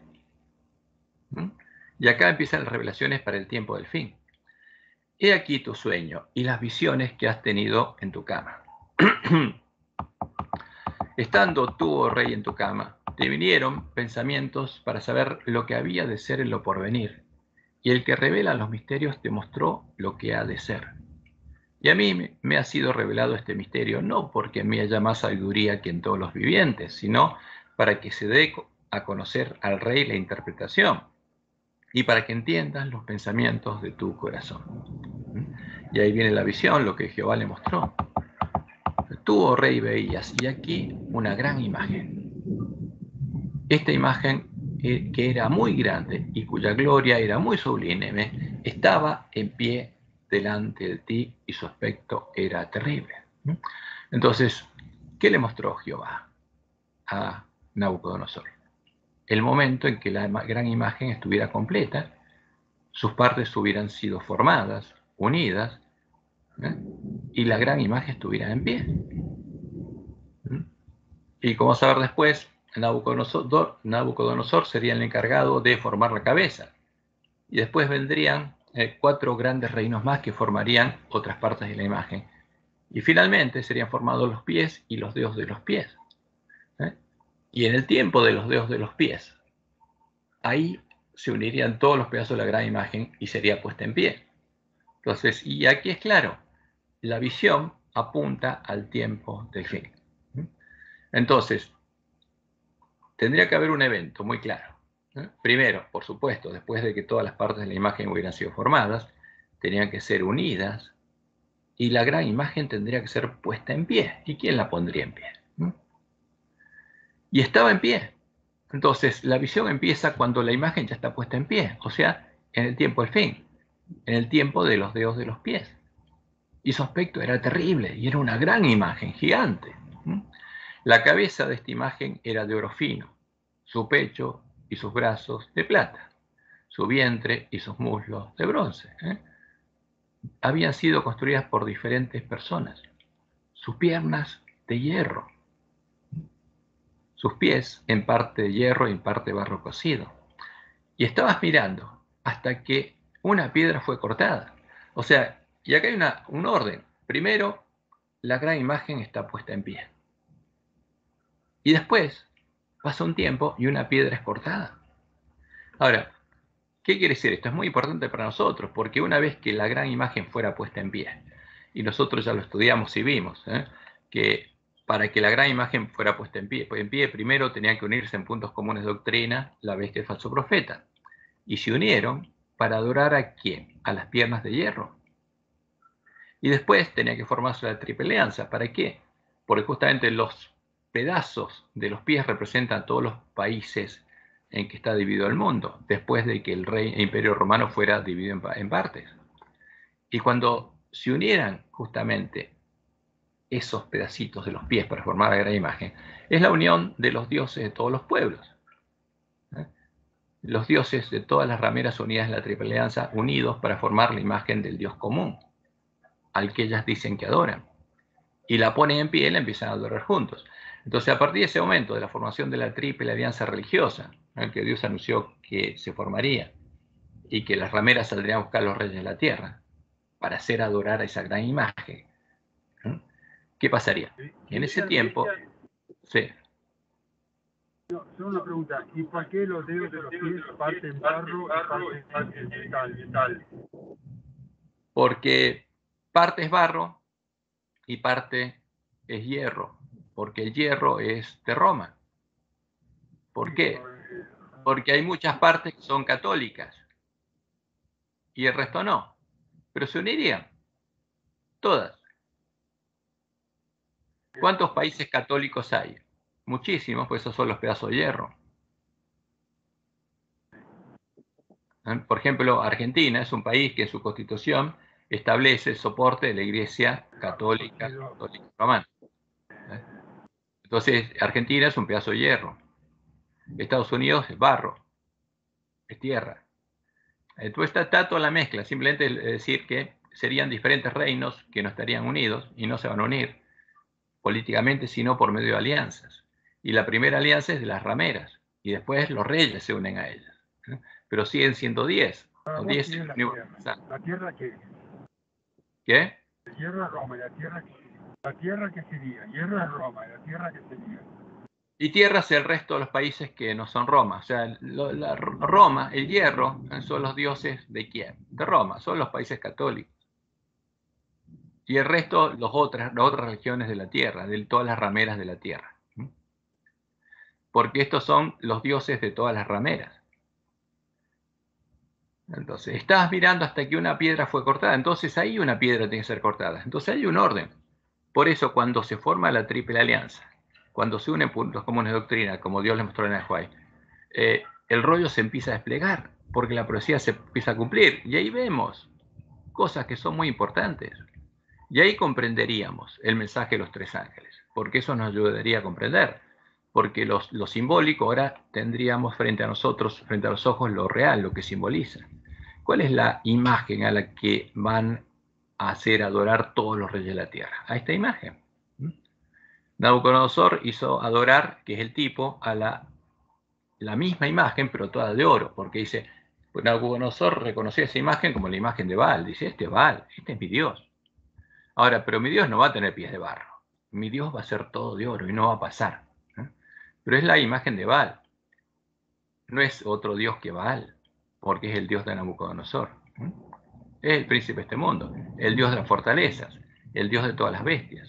Y acá empiezan las revelaciones para el tiempo del fin. He aquí tu sueño y las visiones que has tenido en tu cama. Estando tú, oh rey, en tu cama, te vinieron pensamientos para saber lo que había de ser en lo porvenir, y el que revela los misterios te mostró lo que ha de ser. Y a mí me ha sido revelado este misterio, no porque me haya más sabiduría que en todos los vivientes, sino para que se dé a conocer al rey la interpretación, y para que entiendas los pensamientos de tu corazón. Y ahí viene la visión, lo que Jehová le mostró. tú, oh rey, veías, y aquí una gran imagen. Esta imagen, que era muy grande y cuya gloria era muy sublime, estaba en pie delante de ti y su aspecto era terrible. Entonces, ¿qué le mostró Jehová a Nabucodonosor? El momento en que la gran imagen estuviera completa, sus partes hubieran sido formadas, unidas, y la gran imagen estuviera en pie. Y como saber después, Nabucodonosor sería el encargado de formar la cabeza. Y después vendrían 4 grandes reinos más que formarían otras partes de la imagen. Y finalmente serían formados los pies y los dedos de los pies. Y en el tiempo de los dedos de los pies, ahí se unirían todos los pedazos de la gran imagen y sería puesta en pie. Entonces, y aquí es claro, la visión apunta al tiempo del fin. Entonces, tendría que haber un evento muy claro. Primero, por supuesto, después de que todas las partes de la imagen hubieran sido formadas, tenían que ser unidas y la gran imagen tendría que ser puesta en pie. ¿Y quién la pondría en pie? Y estaba en pie. Entonces, la visión empieza cuando la imagen ya está puesta en pie, o sea, en el tiempo del fin, en el tiempo de los dedos de los pies. Y su aspecto era terrible y era una gran imagen, gigante. La cabeza de esta imagen era de oro fino, su pecho y sus brazos de plata, su vientre y sus muslos de bronce. Habían sido construidas por diferentes personas, sus piernas de hierro, sus pies en parte de hierro y en parte de barro cocido. Y estabas mirando hasta que una piedra fue cortada. O sea, y acá hay un orden. Primero, la gran imagen está puesta en pie. Y después pasa un tiempo y una piedra es cortada. Ahora, ¿qué quiere decir esto? Es muy importante para nosotros, porque una vez que la gran imagen fuera puesta en pie, y nosotros ya lo estudiamos y vimos, que para que la gran imagen fuera puesta en pie, primero tenían que unirse en puntos comunes de doctrina la bestia y el falso profeta. Y se unieron para adorar ¿a quién? A las piernas de hierro. Y después tenía que formarse la triple alianza. ¿Para qué? Porque justamente los pedazos de los pies representan todos los países en que está dividido el mundo, después de que el imperio romano fuera dividido en partes. Y cuando se unieran justamente esos pedacitos de los pies para formar la gran imagen, es la unión de los dioses de todos los pueblos. Los dioses de todas las rameras unidas en la triple alianza, unidos para formar la imagen del Dios común, al que ellas dicen que adoran. Y la ponen en pie y la empiezan a adorar juntos. Entonces, a partir de ese momento de la formación de la triple alianza religiosa, en que Dios anunció que se formaría y que las rameras saldrían a buscar a los reyes de la tierra para hacer adorar a esa gran imagen, ¿qué pasaría? En ese tiempo, sí.
No, solo una pregunta. ¿Y por qué los dedos de los pies parte en barro y parte en metal?
Porque parte es barro y parte es hierro, porque el hierro es de Roma. ¿Por qué? Porque hay muchas partes que son católicas y el resto no, pero se unirían todas. ¿Cuántos países católicos hay? Muchísimos, pues esos son los pedazos de hierro. Por ejemplo, Argentina es un país que en su constitución establece el soporte de la Iglesia católica romana. Entonces, Argentina es un pedazo de hierro. Estados Unidos es barro, es tierra. Entonces está toda la mezcla, simplemente decir que serían diferentes reinos que no estarían unidos y no se van a unir políticamente, sino por medio de alianzas. Y la primera alianza es de las rameras, y después los reyes se unen a ellas. Pero siguen siendo 10.
Los 10 ¿La tierra qué?
¿Qué?
La tierra Roma, la tierra que sería, tierra Roma, la tierra que sería.
Y tierra es el resto de los países que no son Roma. O sea, Roma, el hierro, son los dioses de quién? De Roma, son los países católicos. Y el resto, las otras regiones de la tierra, de todas las rameras de la tierra. Porque estos son los dioses de todas las rameras. Entonces, estabas mirando hasta que una piedra fue cortada. Entonces, ahí una piedra tiene que ser cortada. Entonces, hay un orden. Por eso, cuando se forma la Triple Alianza, cuando se unen puntos comunes de doctrina, como Dios les mostró en el Huay, el rollo se empieza a desplegar, porque la profecía se empieza a cumplir. Y ahí vemos cosas que son muy importantes. Y ahí comprenderíamos el mensaje de los tres ángeles, porque eso nos ayudaría a comprender. Porque lo simbólico ahora tendríamos frente a nosotros, frente a los ojos, lo real, lo que simboliza. ¿Cuál es la imagen a la que van a hacer adorar todos los reyes de la tierra? A esta imagen. Nabucodonosor hizo adorar, que es el tipo, a la misma imagen, pero toda de oro, porque dice, pues Nabucodonosor reconoció esa imagen como la imagen de Baal. Dice, este es Baal, este es mi Dios. Ahora, pero mi Dios no va a tener pies de barro. Mi Dios va a ser todo de oro y no va a pasar. Pero es la imagen de Baal. No es otro Dios que Baal, porque es el Dios de Nabucodonosor. Es el príncipe de este mundo, el Dios de las fortalezas, el Dios de todas las bestias.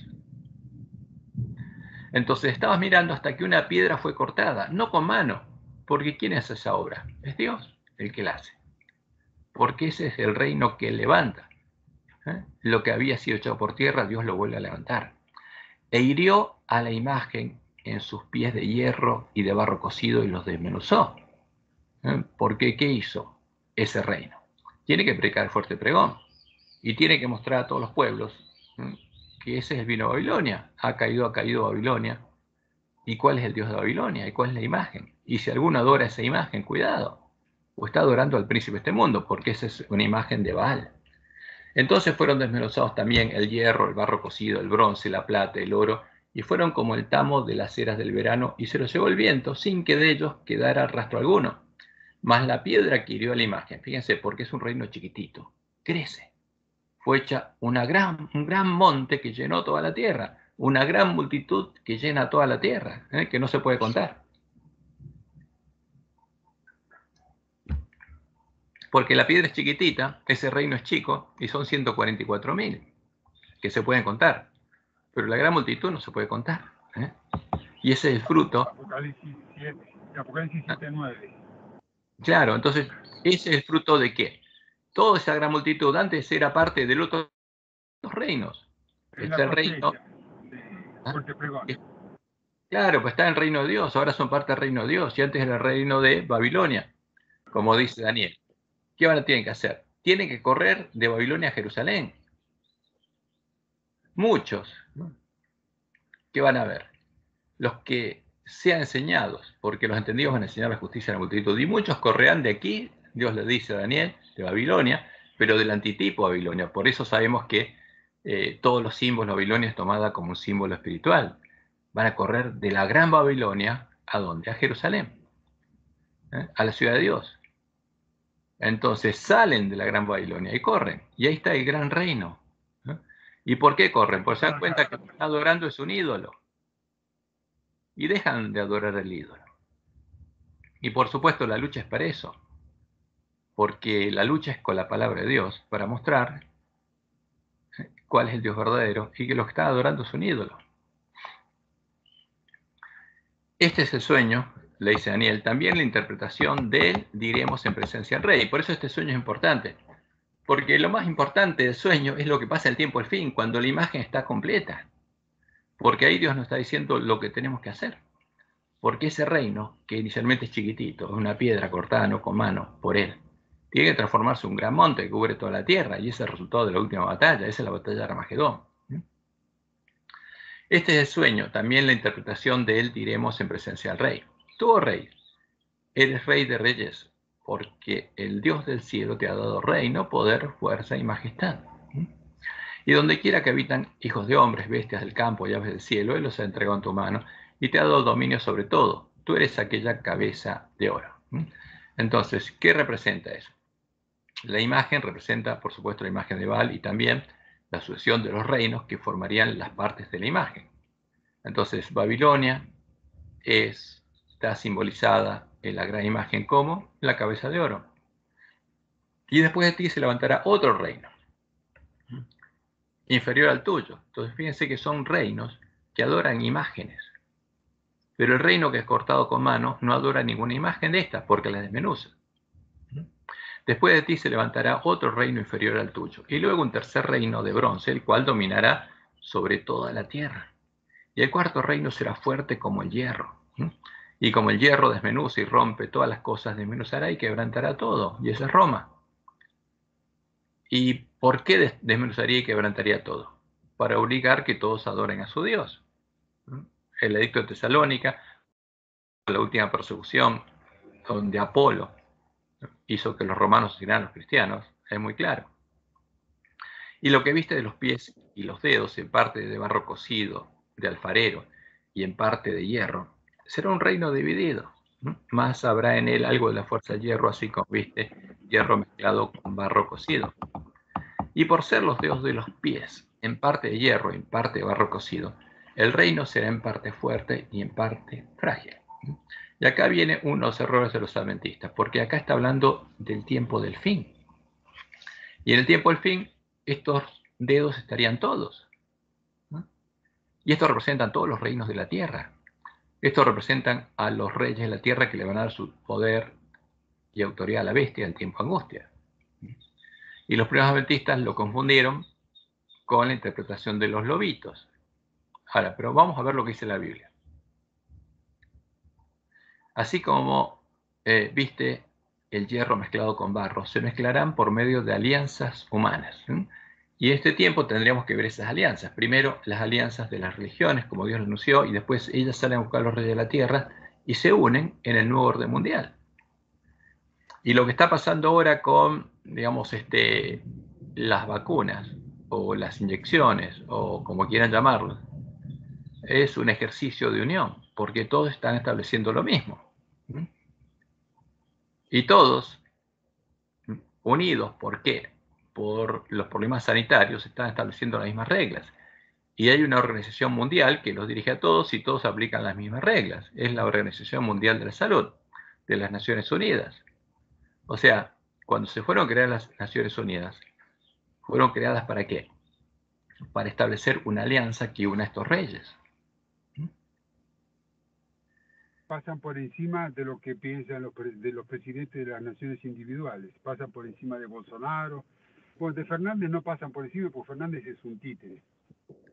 Entonces estabas mirando hasta que una piedra fue cortada, no con mano, porque ¿quién hace esa obra? Es Dios el que la hace. Porque ese es el reino que él levanta. Lo que había sido echado por tierra, Dios lo vuelve a levantar. E hirió a la imagen en sus pies de hierro y de barro cocido y los desmenuzó. Porque ¿qué hizo ese reino? Tiene que predicar el fuerte pregón y tiene que mostrar a todos los pueblos que ese es el vino de Babilonia. Ha caído Babilonia. ¿Y cuál es el Dios de Babilonia? ¿Y cuál es la imagen? Y si alguno adora esa imagen, cuidado, o está adorando al príncipe de este mundo, porque esa es una imagen de Baal. Entonces fueron desmenuzados también el hierro, el barro cocido, el bronce, la plata, el oro, y fueron como el tamo de las eras del verano, y se los llevó el viento, sin que de ellos quedara rastro alguno. Mas la piedra que hirió a la imagen, fíjense, porque es un reino chiquitito, crece. Fue hecha un gran monte que llenó toda la tierra, una gran multitud que llena toda la tierra, que no se puede contar. Porque la piedra es chiquitita, ese reino es chico, y son 144.000, que se pueden contar. Pero la gran multitud no se puede contar. Y ese es el fruto.
Apocalipsis 7:9.
Claro, entonces, ese es el fruto de qué? Toda esa gran multitud antes era parte del otro reinos. Está el reino. Claro, pues está el reino de Dios, ahora son parte del reino de Dios, y antes era el reino de Babilonia, como dice Daniel. ¿Qué van a tener que hacer? Tienen que correr de Babilonia a Jerusalén. Muchos. ¿Qué van a ver? Los que sean enseñados, porque los entendidos van a enseñar la justicia a la multitud. Y muchos correrán de aquí, Dios le dice a Daniel, de Babilonia, pero del antitipo Babilonia. Por eso sabemos que todos los símbolos de Babilonia es tomada como un símbolo espiritual. Van a correr de la gran Babilonia, ¿a dónde? A Jerusalén, a la ciudad de Dios. Entonces salen de la gran Babilonia y corren. Y ahí está el gran reino. ¿Y por qué corren? Porque se dan cuenta que lo que están adorando es un ídolo. Y dejan de adorar al ídolo. Y por supuesto la lucha es para eso. Porque la lucha es con la palabra de Dios para mostrar cuál es el Dios verdadero y que lo que está adorando es un ídolo. Este es el sueño, le dice Daniel, también la interpretación de él diremos en presencia del rey. Por eso este sueño es importante. Porque lo más importante del sueño es lo que pasa el tiempo al fin, cuando la imagen está completa. Porque ahí Dios nos está diciendo lo que tenemos que hacer. Porque ese reino, que inicialmente es chiquitito, es una piedra cortada no con mano por él, tiene que transformarse en un gran monte que cubre toda la tierra, y ese es el resultado de la última batalla, esa es la batalla de Armagedón. Este es el sueño, también la interpretación de él diremos en presencia del rey. Tú, oh rey, eres rey de reyes, porque el Dios del cielo te ha dado reino, poder, fuerza y majestad. Y donde quiera que habitan hijos de hombres, bestias del campo y aves del cielo, él los ha entregado en tu mano y te ha dado dominio sobre todo. Tú eres aquella cabeza de oro. Entonces, ¿qué representa eso? La imagen representa, por supuesto, la imagen de Baal y también la sucesión de los reinos que formarían las partes de la imagen. Entonces, Babilonia está simbolizada en la gran imagen como la cabeza de oro. Y después de ti se levantará otro reino, inferior al tuyo. Entonces, fíjense que son reinos que adoran imágenes. Pero el reino que es cortado con manos no adora ninguna imagen de estas porque las desmenuza. Después de ti se levantará otro reino inferior al tuyo, y luego un tercer reino de bronce, el cual dominará sobre toda la tierra. Y el cuarto reino será fuerte como el hierro. Y como el hierro desmenuza y rompe todas las cosas, desmenuzará y quebrantará todo. Y esa es Roma. ¿Y por qué desmenuzaría y quebrantaría todo? Para obligar que todos adoren a su Dios. El edicto de Tesalónica, la última persecución donde Apolo hizo que los romanos asesinaran a los cristianos, es muy claro. Y lo que viste de los pies y los dedos, en parte de barro cocido, de alfarero, y en parte de hierro, será un reino dividido. Más habrá en él algo de la fuerza del hierro, así como viste hierro mezclado con barro cocido. Y por ser los dedos de los pies, en parte de hierro y en parte de barro cocido, el reino será en parte fuerte y en parte frágil. Y acá viene unos errores de los adventistas, porque acá está hablando del tiempo del fin. Y en el tiempo del fin, estos dedos estarían todos. Y estos representan todos los reinos de la tierra. Estos representan a los reyes de la tierra que le van a dar su poder y autoridad a la bestia en tiempo de angustia. Y los primeros adventistas lo confundieron con la interpretación de los lobitos. Ahora, pero vamos a ver lo que dice la Biblia. Así como viste el hierro mezclado con barro, se mezclarán por medio de alianzas humanas. Y en este tiempo tendríamos que ver esas alianzas. Primero, las alianzas de las religiones, como Dios lo anunció, y después ellas salen a buscar a los reyes de la tierra y se unen en el nuevo orden mundial. Y lo que está pasando ahora con, digamos, las vacunas, o las inyecciones, o como quieran llamarlo, es un ejercicio de unión, porque todos están estableciendo lo mismo. Y todos unidos, ¿por qué? Por los problemas sanitarios, están estableciendo las mismas reglas. Y hay una organización mundial que los dirige a todos y todos aplican las mismas reglas. Es la Organización Mundial de la Salud, de las Naciones Unidas. O sea, cuando se fueron creadas las Naciones Unidas, ¿fueron creadas para qué? Para establecer una alianza que una a estos reyes.
Pasan por encima de lo que piensan de los presidentes de las naciones individuales. Pasan por encima de Bolsonaro. Pues de Fernández no pasan por encima porque Fernández es un títere.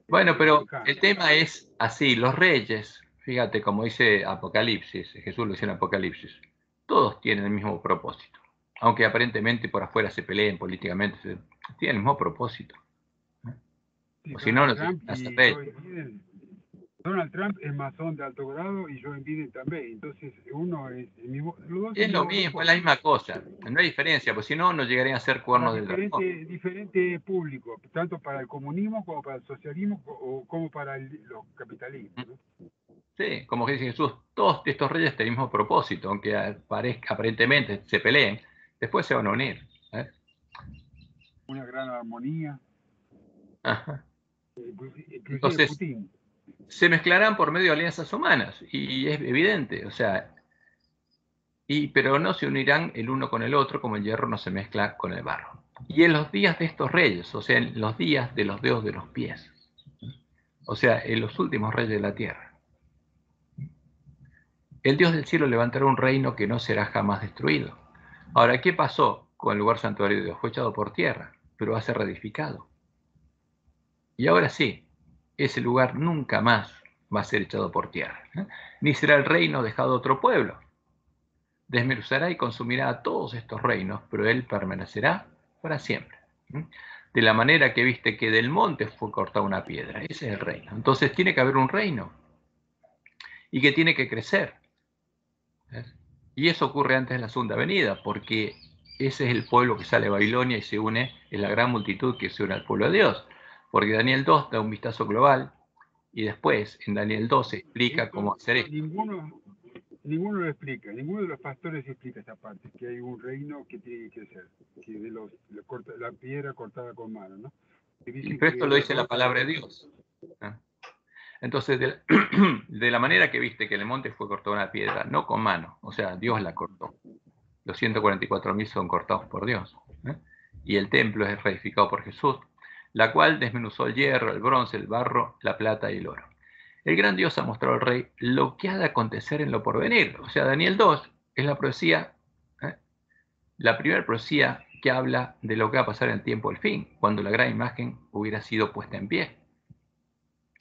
Bueno, pero el tema es así, los reyes, fíjate como dice Apocalipsis, Jesús lo dice en Apocalipsis, todos tienen el mismo propósito. Aunque aparentemente por afuera se peleen políticamente, tienen el mismo propósito.
Sí,
o si no, no
Donald Trump es masón de alto grado y Joe Biden también. Entonces, uno es el mismo. Los dos
es lo mismo, es la misma cosa. No hay diferencia, pues si no, no llegarían a ser cuernos del dragón.
Diferente público, tanto para el comunismo como para el socialismo o como para los capitalismos, ¿no?
Sí, como dice Jesús, todos estos reyes tienen el mismo propósito, aunque aparentemente se peleen, después se van a unir.
Una gran armonía.
Ajá.
Entonces, Putin.
Se mezclarán por medio de alianzas humanas, y es evidente, o sea, pero no se unirán el uno con el otro como el hierro no se mezcla con el barro. Y en los días de estos reyes, o sea, en los días de los dedos de los pies, o sea, en los últimos reyes de la tierra, el Dios del cielo levantará un reino que no será jamás destruido. Ahora, ¿qué pasó con el lugar santuario de Dios? Fue echado por tierra, pero va a ser reedificado. Y ahora sí, ese lugar nunca más va a ser echado por tierra, ni será el reino dejado a otro pueblo. Desmenuzará y consumirá a todos estos reinos, pero él permanecerá para siempre. De la manera que viste que del monte fue cortada una piedra, ese es el reino. Entonces tiene que haber un reino y que tiene que crecer. Y eso ocurre antes de la segunda venida, porque ese es el pueblo que sale de Babilonia y se une, es la gran multitud que se une al pueblo de Dios. Porque Daniel 2 da un vistazo global y después en Daniel 2 se explica cómo hacer esto.
Ninguno lo explica, ninguno de los pastores explica esta parte, que hay un reino que tiene que crecer, que de la piedra cortada con mano, ¿no?
Pero esto lo dice la palabra de Dios. Entonces, de la manera que viste que en el monte fue cortada una piedra, no con mano, o sea, Dios la cortó. Los 144.000 son cortados por Dios. Y el templo es reedificado por Jesús, la cual desmenuzó el hierro, el bronce, el barro, la plata y el oro. El gran Dios ha mostrado al rey lo que ha de acontecer en lo porvenir. O sea, Daniel 2 es la profecía, la primera profecía que habla de lo que va a pasar en el tiempo del fin, cuando la gran imagen hubiera sido puesta en pie.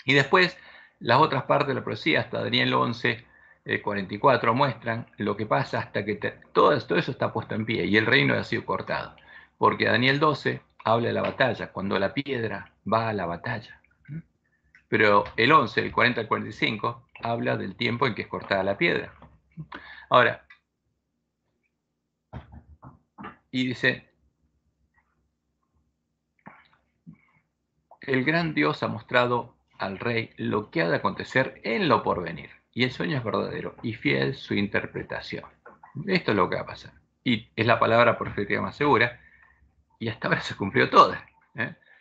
Y después, las otras partes de la profecía, hasta Daniel 11, 44, muestran lo que pasa hasta que todo eso está puesto en pie y el reino ha sido cortado. Porque Daniel 12 habla de la batalla, cuando la piedra va a la batalla. Pero el 11, el 40 al 45, habla del tiempo en que es cortada la piedra. Ahora, y dice, el gran Dios ha mostrado al rey lo que ha de acontecer en lo porvenir. Y el sueño es verdadero y fiel su interpretación. Esto es lo que va a pasar. Y es la palabra profética más segura. Y hasta ahora se cumplió toda.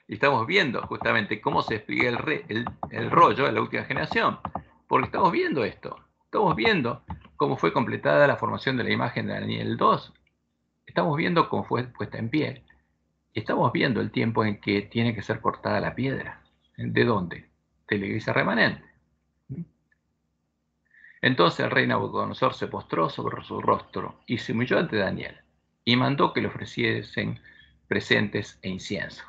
Y estamos viendo justamente cómo se despliega el rollo de la última generación. Porque estamos viendo esto. Estamos viendo cómo fue completada la formación de la imagen de Daniel 2. Estamos viendo cómo fue puesta en pie. Estamos viendo el tiempo en que tiene que ser cortada la piedra. ¿De dónde? De la iglesia remanente. Entonces el rey Nabucodonosor se postró sobre su rostro y se humilló ante Daniel y mandó que le ofreciesen presentes e incienso.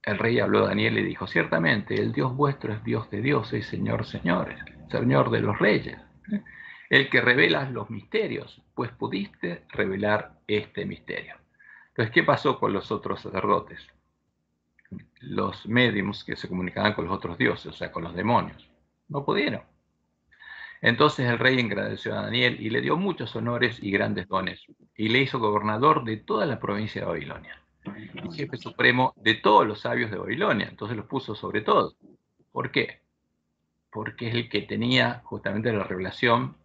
El rey habló a Daniel y dijo, ciertamente el Dios vuestro es Dios de dioses, Señor, señores, Señor de los reyes, el que revela los misterios, pues pudiste revelar este misterio. Entonces, ¿qué pasó con los otros sacerdotes? Los médiums que se comunicaban con los otros dioses, o sea, con los demonios, no pudieron. Entonces el rey engrandeció a Daniel y le dio muchos honores y grandes dones, y le hizo gobernador de toda la provincia de Babilonia, y jefe supremo de todos los sabios de Babilonia. Entonces los puso sobre todo. ¿Por qué? Porque es el que tenía justamente la revelación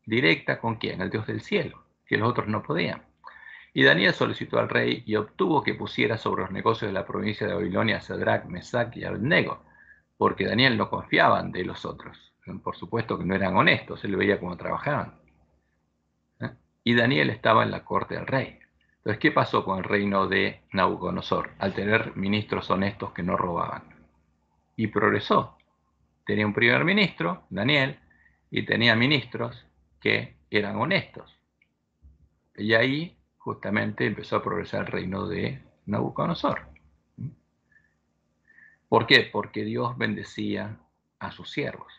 directa con quién, el Dios del cielo, que los otros no podían. Y Daniel solicitó al rey y obtuvo que pusiera sobre los negocios de la provincia de Babilonia a Sadrach, Mesach y Abednego, porque Daniel no confiaba de los otros. Por supuesto que no eran honestos, él veía cómo trabajaban. Y Daniel estaba en la corte del rey. Entonces, ¿qué pasó con el reino de Nabucodonosor? Al tener ministros honestos que no robaban. Y progresó. Tenía un primer ministro, Daniel, y tenía ministros que eran honestos. Y ahí justamente empezó a progresar el reino de Nabucodonosor. ¿Por qué? Porque Dios bendecía a sus siervos.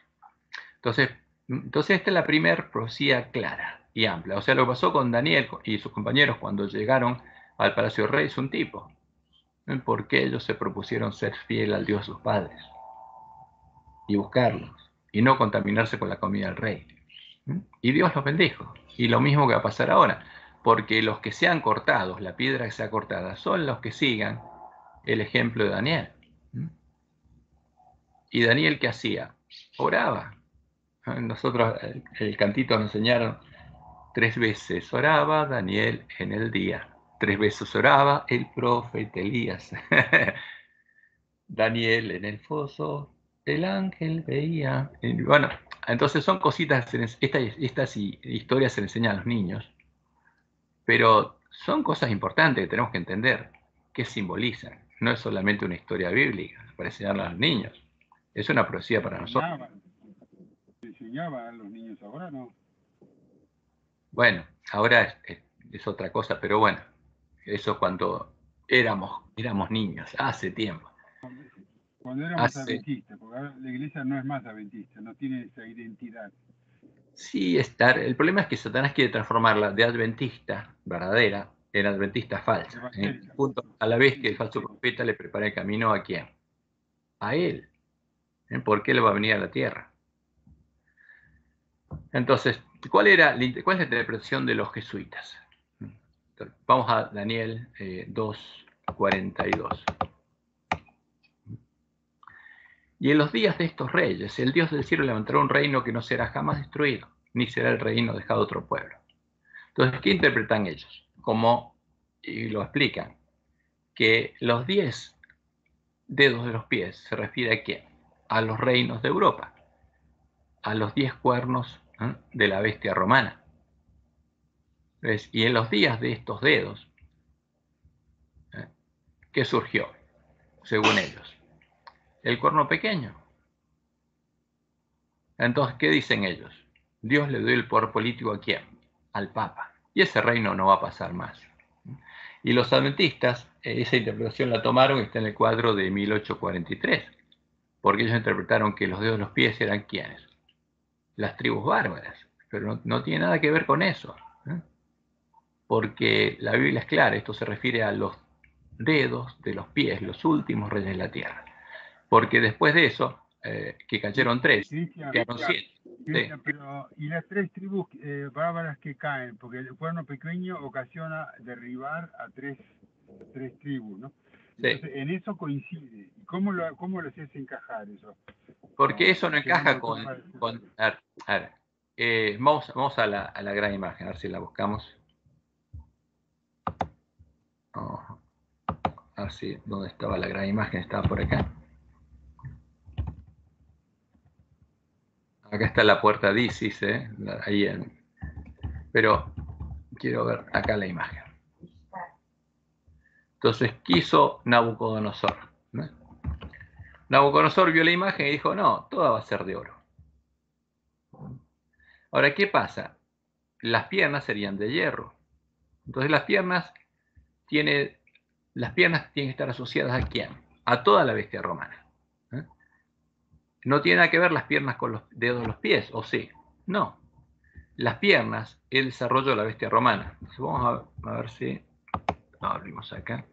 Entonces esta es la primera profecía clara y amplia. O sea, lo que pasó con Daniel y sus compañeros cuando llegaron al palacio del rey es un tipo. Porque ellos se propusieron ser fiel al Dios de sus padres y buscarlos y no contaminarse con la comida del rey. Y Dios los bendijo. Y lo mismo que va a pasar ahora. Porque los que sean cortados, la piedra que sea cortada, son los que sigan el ejemplo de Daniel. ¿Y Daniel qué hacía? Oraba. Nosotros el cantito nos enseñaron 3 veces oraba Daniel en el día. 3 veces oraba el profeta Elías. Daniel en el foso, el ángel veía. Bueno, entonces son cositas, estas historias se enseñan a los niños, pero son cosas importantes que tenemos que entender, que simbolizan. No es solamente una historia bíblica para enseñarla a los niños, es una profecía para nosotros.
Enseñaba a los niños, ahora no.
Bueno, ahora es otra cosa, pero bueno, eso cuando éramos niños, hace tiempo.
Cuando éramos adventistas, porque ahora la iglesia no es más adventista, no tiene esa identidad.
Sí, el problema es que Satanás quiere transformarla de adventista verdadera en adventista falsa. A la vez que el falso profeta le prepara el camino ¿a quién? A él. Porque él va a venir a la tierra. Entonces, ¿cuál es la interpretación de los jesuitas? Vamos a Daniel 2:42. Y en los días de estos reyes, el Dios del cielo levantará un reino que no será jamás destruido, ni será el reino dejado a otro pueblo. Entonces, ¿qué interpretan ellos? Y lo explican, que los 10 dedos de los pies se refiere a quién? A los reinos de Europa, a los 10 cuernos de la bestia romana. ¿Ves? Y en los días de estos dedos, ¿qué surgió? Según ellos, el cuerno pequeño. Entonces, ¿qué dicen ellos? Dios le dio el poder político ¿a quién? Al Papa. Y ese reino no va a pasar más. Y los adventistas, esa interpretación la tomaron y está en el cuadro de 1843. porque ellos interpretaron que los dedos de los pies eran ¿quiénes? Las tribus bárbaras, pero no tiene nada que ver con eso, ¿eh? Porque la Biblia es clara, esto se refiere a los dedos de los pies, los últimos reyes de la tierra, porque después de eso, que cayeron 3, quedaron 7.
Cristian, pero ¿y las 3 tribus bárbaras que caen? Porque el cuerno pequeño ocasiona derribar a 3 tribus, ¿no? Entonces, en eso coincide. ¿Y cómo lo haces encajar eso?
Porque eso no encaja con a ver, vamos a la gran imagen, a ver si la buscamos. A ver si, ¿dónde estaba la gran imagen? Estaba por acá. Acá está la puerta de Isis, pero quiero ver acá la imagen. Entonces quiso Nabucodonosor, ¿no? Nabucodonosor vio la imagen y dijo, no, toda va a ser de oro. Ahora, ¿qué pasa? Las piernas serían de hierro. Entonces las piernas tienen que estar asociadas ¿a quién? A toda la bestia romana. ¿Eh? No tiene nada que ver las piernas con los dedos de los pies, ¿o sí? No. Las piernas, el desarrollo de la bestia romana. Entonces vamos a ver si lo abrimos acá.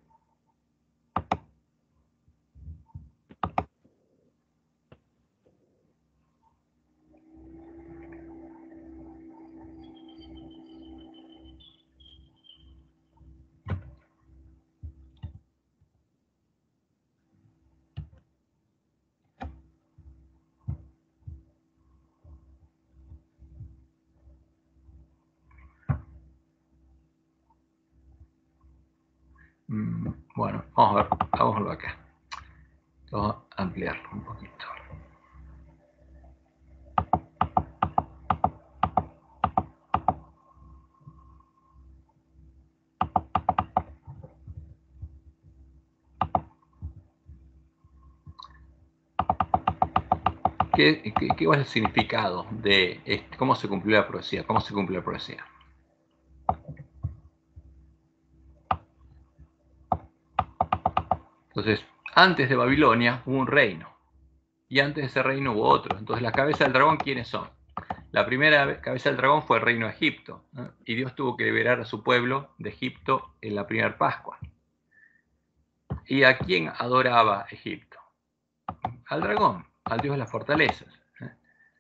Bueno, vamos a ver, hagámoslo acá. Vamos a ampliarlo un poquito. ¿Qué es el significado de cómo se cumplió la profecía? ¿Cómo se cumple la profecía? Entonces, antes de Babilonia hubo un reino, y antes de ese reino hubo otro. Entonces, las cabezas del dragón, ¿quiénes son? La primera cabeza del dragón fue el reino de Egipto, ¿no? Y Dios tuvo que liberar a su pueblo de Egipto en la primera Pascua. ¿Y a quién adoraba Egipto? Al dragón, al dios de las fortalezas.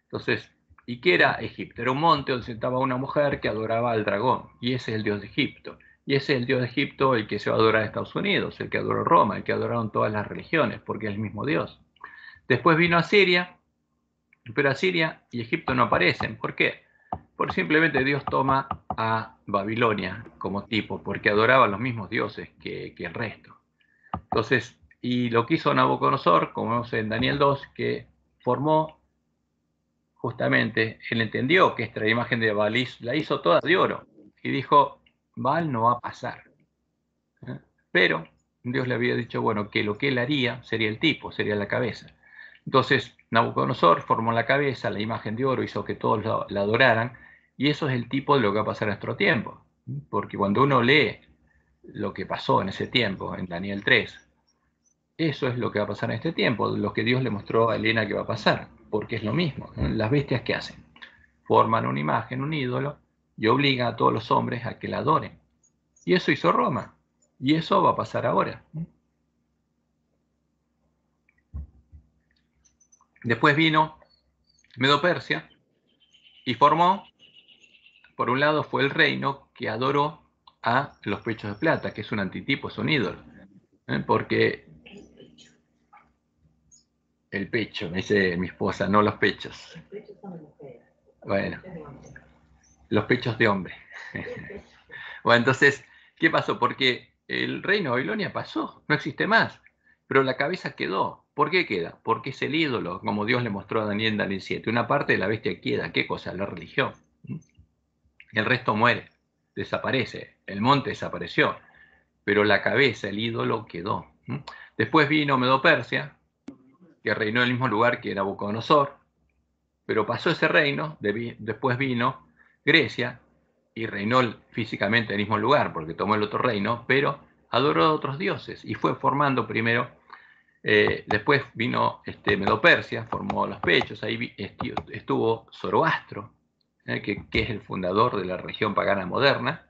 Entonces, ¿y qué era Egipto? Era un monte donde sentaba una mujer que adoraba al dragón, y ese es el dios de Egipto. Y ese es el dios de Egipto el que se va a adorar en Estados Unidos, el que adoró Roma, el que adoraron todas las religiones, porque es el mismo dios. Después vino Asiria, pero Asiria y Egipto no aparecen. ¿Por qué? Porque simplemente Dios toma a Babilonia como tipo, porque adoraba los mismos dioses que el resto. Entonces, y lo que hizo Nabucodonosor, como vemos en Daniel 2, que formó justamente, él entendió que esta imagen de Baal la hizo toda de oro, y dijo, Baal no va a pasar. Pero Dios le había dicho, bueno, que lo que él haría sería el tipo, sería la cabeza. Entonces Nabucodonosor formó la cabeza, la imagen de oro, hizo que todos la adoraran, y eso es el tipo de lo que va a pasar en nuestro tiempo. Porque cuando uno lee lo que pasó en ese tiempo, en Daniel 3, eso es lo que va a pasar en este tiempo, lo que Dios le mostró a Elena que va a pasar, porque es lo mismo. Las bestias, ¿qué hacen? Forman una imagen, un ídolo, y obligan a todos los hombres a que la adoren. Y eso hizo Roma, y eso va a pasar ahora. Después vino Medo-Persia y formó, por un lado fue el reino que adoró a los pechos de plata, que es un antitipo, es un ídolo. Porque el pecho, me dice mi esposa, no los pechos.
Los pechos son de mujer.
Bueno, los pechos de hombre. Bueno, entonces, ¿qué pasó? Porque el reino de Babilonia pasó, no existe más, pero la cabeza quedó. ¿Por qué queda? Porque es el ídolo, como Dios le mostró a Daniel en Daniel 7. Una parte de la bestia queda, ¿qué cosa? La religión. El resto muere, desaparece, el monte desapareció, pero la cabeza, el ídolo, quedó. Después vino Medo-Persia, que reinó en el mismo lugar que Nabucodonosor, pero pasó ese reino, después vino Grecia, y reinó físicamente en el mismo lugar, porque tomó el otro reino, pero adoró a otros dioses, y fue formando primero Después vino Medo-Persia, formó los pechos, ahí estuvo Zoroastro, que es el fundador de la religión pagana moderna,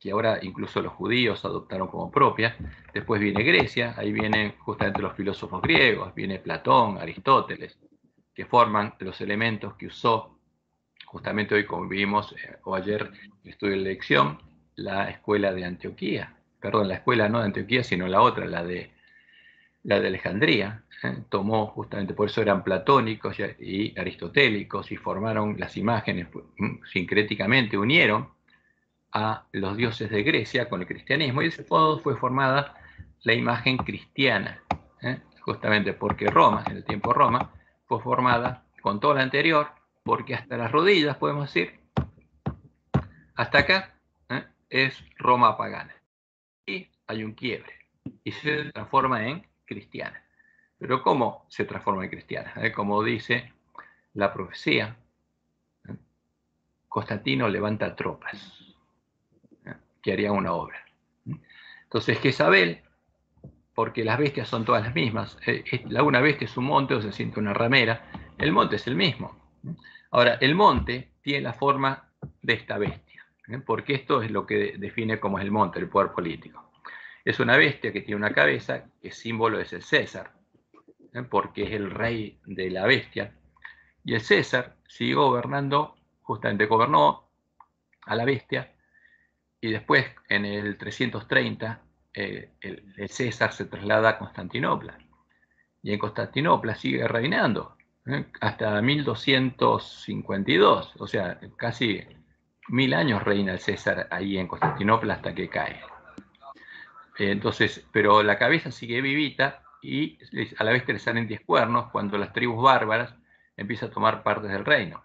que ahora incluso los judíos adoptaron como propia. Después viene Grecia, ahí vienen justamente los filósofos griegos, viene Platón, Aristóteles, que forman los elementos que usó justamente hoy, como vimos, o ayer estuve en lección, la escuela de Antioquía, perdón, la escuela no de Antioquía, sino la otra, la de Alejandría, tomó justamente, por eso eran platónicos y aristotélicos, y formaron las imágenes, sincréticamente unieron a los dioses de Grecia con el cristianismo, y de ese modo fue formada la imagen cristiana, justamente porque Roma, en el tiempo Roma, fue formada con todo lo anterior, porque hasta las rodillas, podemos decir, hasta acá, es Roma pagana. Y hay un quiebre, y se transforma en cristiana. Pero ¿cómo se transforma en cristiana? Como dice la profecía, Constantino levanta tropas que harían una obra. Entonces Jezabel, porque las bestias son todas las mismas, una bestia es un monte o se siente una ramera, el monte es el mismo. Ahora, el monte tiene la forma de esta bestia, porque esto es lo que define cómo es el monte, el poder político. Es una bestia que tiene una cabeza, que símbolo es el César, porque es el rey de la bestia, y el César siguió gobernando, justamente gobernó a la bestia, y después en el 330 el César se traslada a Constantinopla, y en Constantinopla sigue reinando hasta 1252, o sea, casi 1000 años reina el César ahí en Constantinopla hasta que cae. Entonces, pero la cabeza sigue vivita, y a la bestia le salen 10 cuernos cuando las tribus bárbaras empiezan a tomar partes del reino.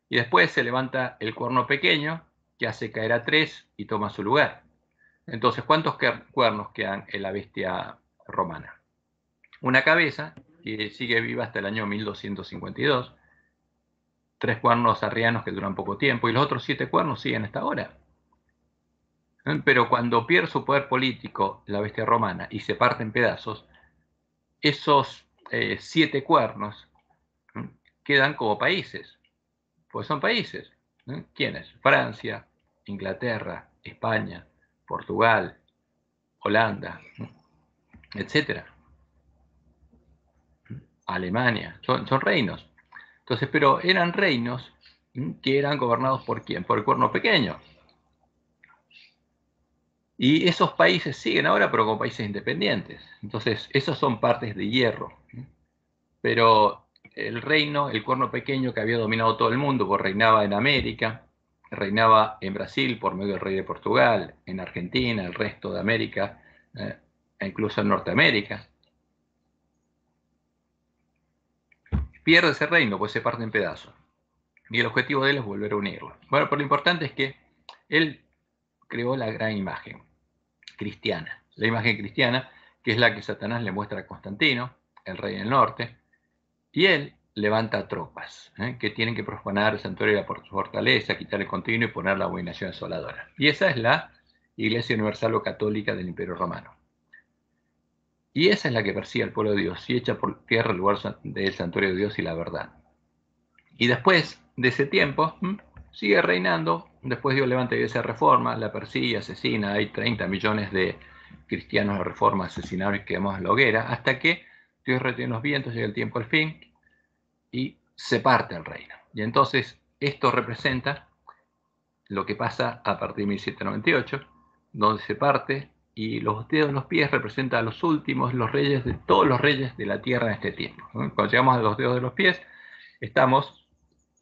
Y después se levanta el cuerno pequeño, que hace caer a 3 y toma su lugar. Entonces, ¿cuántos cuernos quedan en la bestia romana? Una cabeza, que sigue viva hasta el año 1252, 3 cuernos arrianos que duran poco tiempo, y los otros 7 cuernos siguen hasta ahora. Pero cuando pierde su poder político la bestia romana y se parte en pedazos, esos 7 cuernos quedan como países, pues son países. ¿Quiénes? Francia, Inglaterra, España, Portugal, Holanda, etcétera. Alemania, son reinos. Entonces, pero eran reinos que eran gobernados ¿por quién? Por el cuerno pequeño. Y esos países siguen ahora, pero como países independientes. Entonces, esos son partes de hierro. Pero el reino, el cuerno pequeño que había dominado todo el mundo, pues reinaba en América, reinaba en Brasil por medio del rey de Portugal, en Argentina, el resto de América, e incluso en Norteamérica. Pierde ese reino, pues se parte en pedazos. Y el objetivo de él es volver a unirlo. Bueno, pero lo importante es que él creó la gran imagen cristiana. La imagen cristiana, que es la que Satanás le muestra a Constantino, el rey del norte, y él levanta tropas que tienen que profanar el santuario de la fortaleza, quitar el continuo y poner la abominación desoladora. Y esa es la Iglesia Universal o Católica del Imperio Romano. Y esa es la que persigue al pueblo de Dios y echa por tierra el lugar del santuario de Dios y la verdad. Y después de ese tiempo, sigue reinando. Después Dios levanta Iglesia de Reforma, la persigue, asesina. Hay 30 millones de cristianos de Reforma asesinados y quedamos en la hoguera, hasta que Dios retiene los vientos, llega el tiempo al fin y se parte el reino. Y entonces esto representa lo que pasa a partir de 1798, donde se parte, y los dedos de los pies representan a los últimos, los reyes de todos los reyes de la tierra en este tiempo. Cuando llegamos a los dedos de los pies, estamos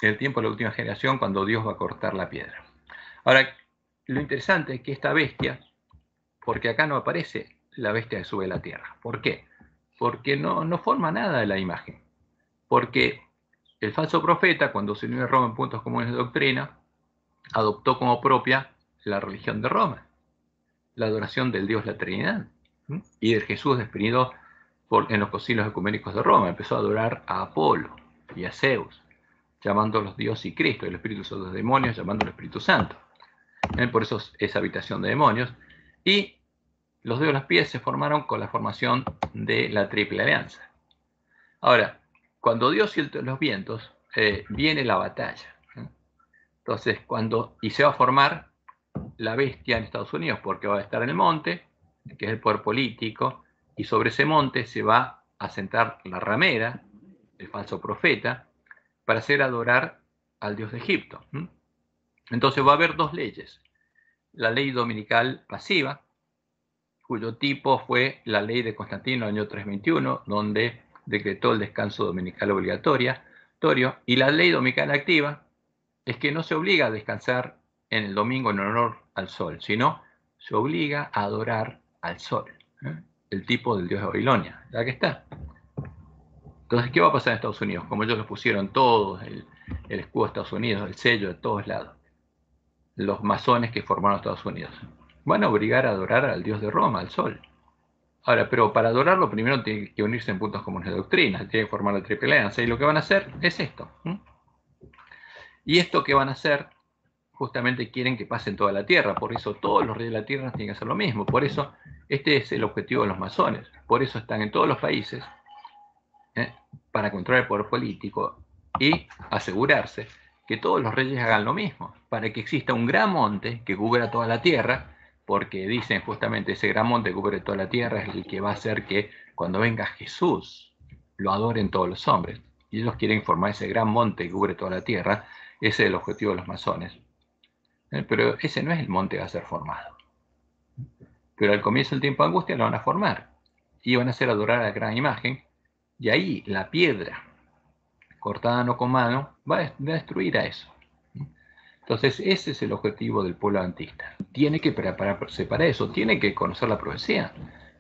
en el tiempo de la última generación, cuando Dios va a cortar la piedra. Ahora, lo interesante es que esta bestia, porque acá no aparece la bestia que sube a la tierra. ¿Por qué? Porque no forma nada de la imagen. Porque el falso profeta, cuando se unió a Roma en puntos comunes de doctrina, adoptó como propia la religión de Roma, la adoración del Dios la Trinidad, y de Jesús definido en los concilios ecuménicos de Roma. Empezó a adorar a Apolo y a Zeus, llamándolos Dios y Cristo, y el Espíritu son los demonios, llamándolos Espíritu Santo. Por eso es habitación de demonios. Y Los dedos de los pies se formaron con la formación de la Triple Alianza. Ahora, cuando Dios suelta los vientos, viene la batalla. Entonces, y se va a formar la bestia en Estados Unidos, porque va a estar en el monte, que es el poder político, y sobre ese monte se va a sentar la ramera, el falso profeta, para hacer adorar al Dios de Egipto. Entonces va a haber dos leyes. La ley dominical pasiva, cuyo tipo fue la ley de Constantino en el año 321, donde decretó el descanso dominical obligatorio, y la ley dominical activa es que no se obliga a descansar en el domingo en honor al sol, sino se obliga a adorar al sol, el tipo del dios de Babilonia. ¿Ya que está? Entonces, ¿qué va a pasar en Estados Unidos? Como ellos lo pusieron todos, el escudo de Estados Unidos, el sello de todos lados, los masones que formaron Estados Unidos, van a obligar a adorar al dios de Roma, al sol. Ahora, pero para adorarlo primero tiene que unirse en puntos comunes de doctrina, tiene que formar la Triple Alianza, y lo que van a hacer es esto. Y esto que van a hacer, justamente quieren que pase en toda la tierra, por eso todos los reyes de la tierra tienen que hacer lo mismo, por eso este es el objetivo de los masones, por eso están en todos los países, para controlar el poder político y asegurarse que todos los reyes hagan lo mismo, para que exista un gran monte que cubra toda la tierra, porque dicen justamente ese gran monte que cubre toda la tierra es el que va a hacer que cuando venga Jesús lo adoren todos los hombres, y ellos quieren formar ese gran monte que cubre toda la tierra. Ese es el objetivo de los masones. Pero ese no es el monte que va a ser formado. Pero al comienzo del tiempo de angustia lo van a formar, y van a hacer adorar a la gran imagen, y ahí la piedra, cortada no con mano, va a destruir a eso. Entonces ese es el objetivo del pueblo adventista. Tiene que prepararse para eso, tiene que conocer la profecía,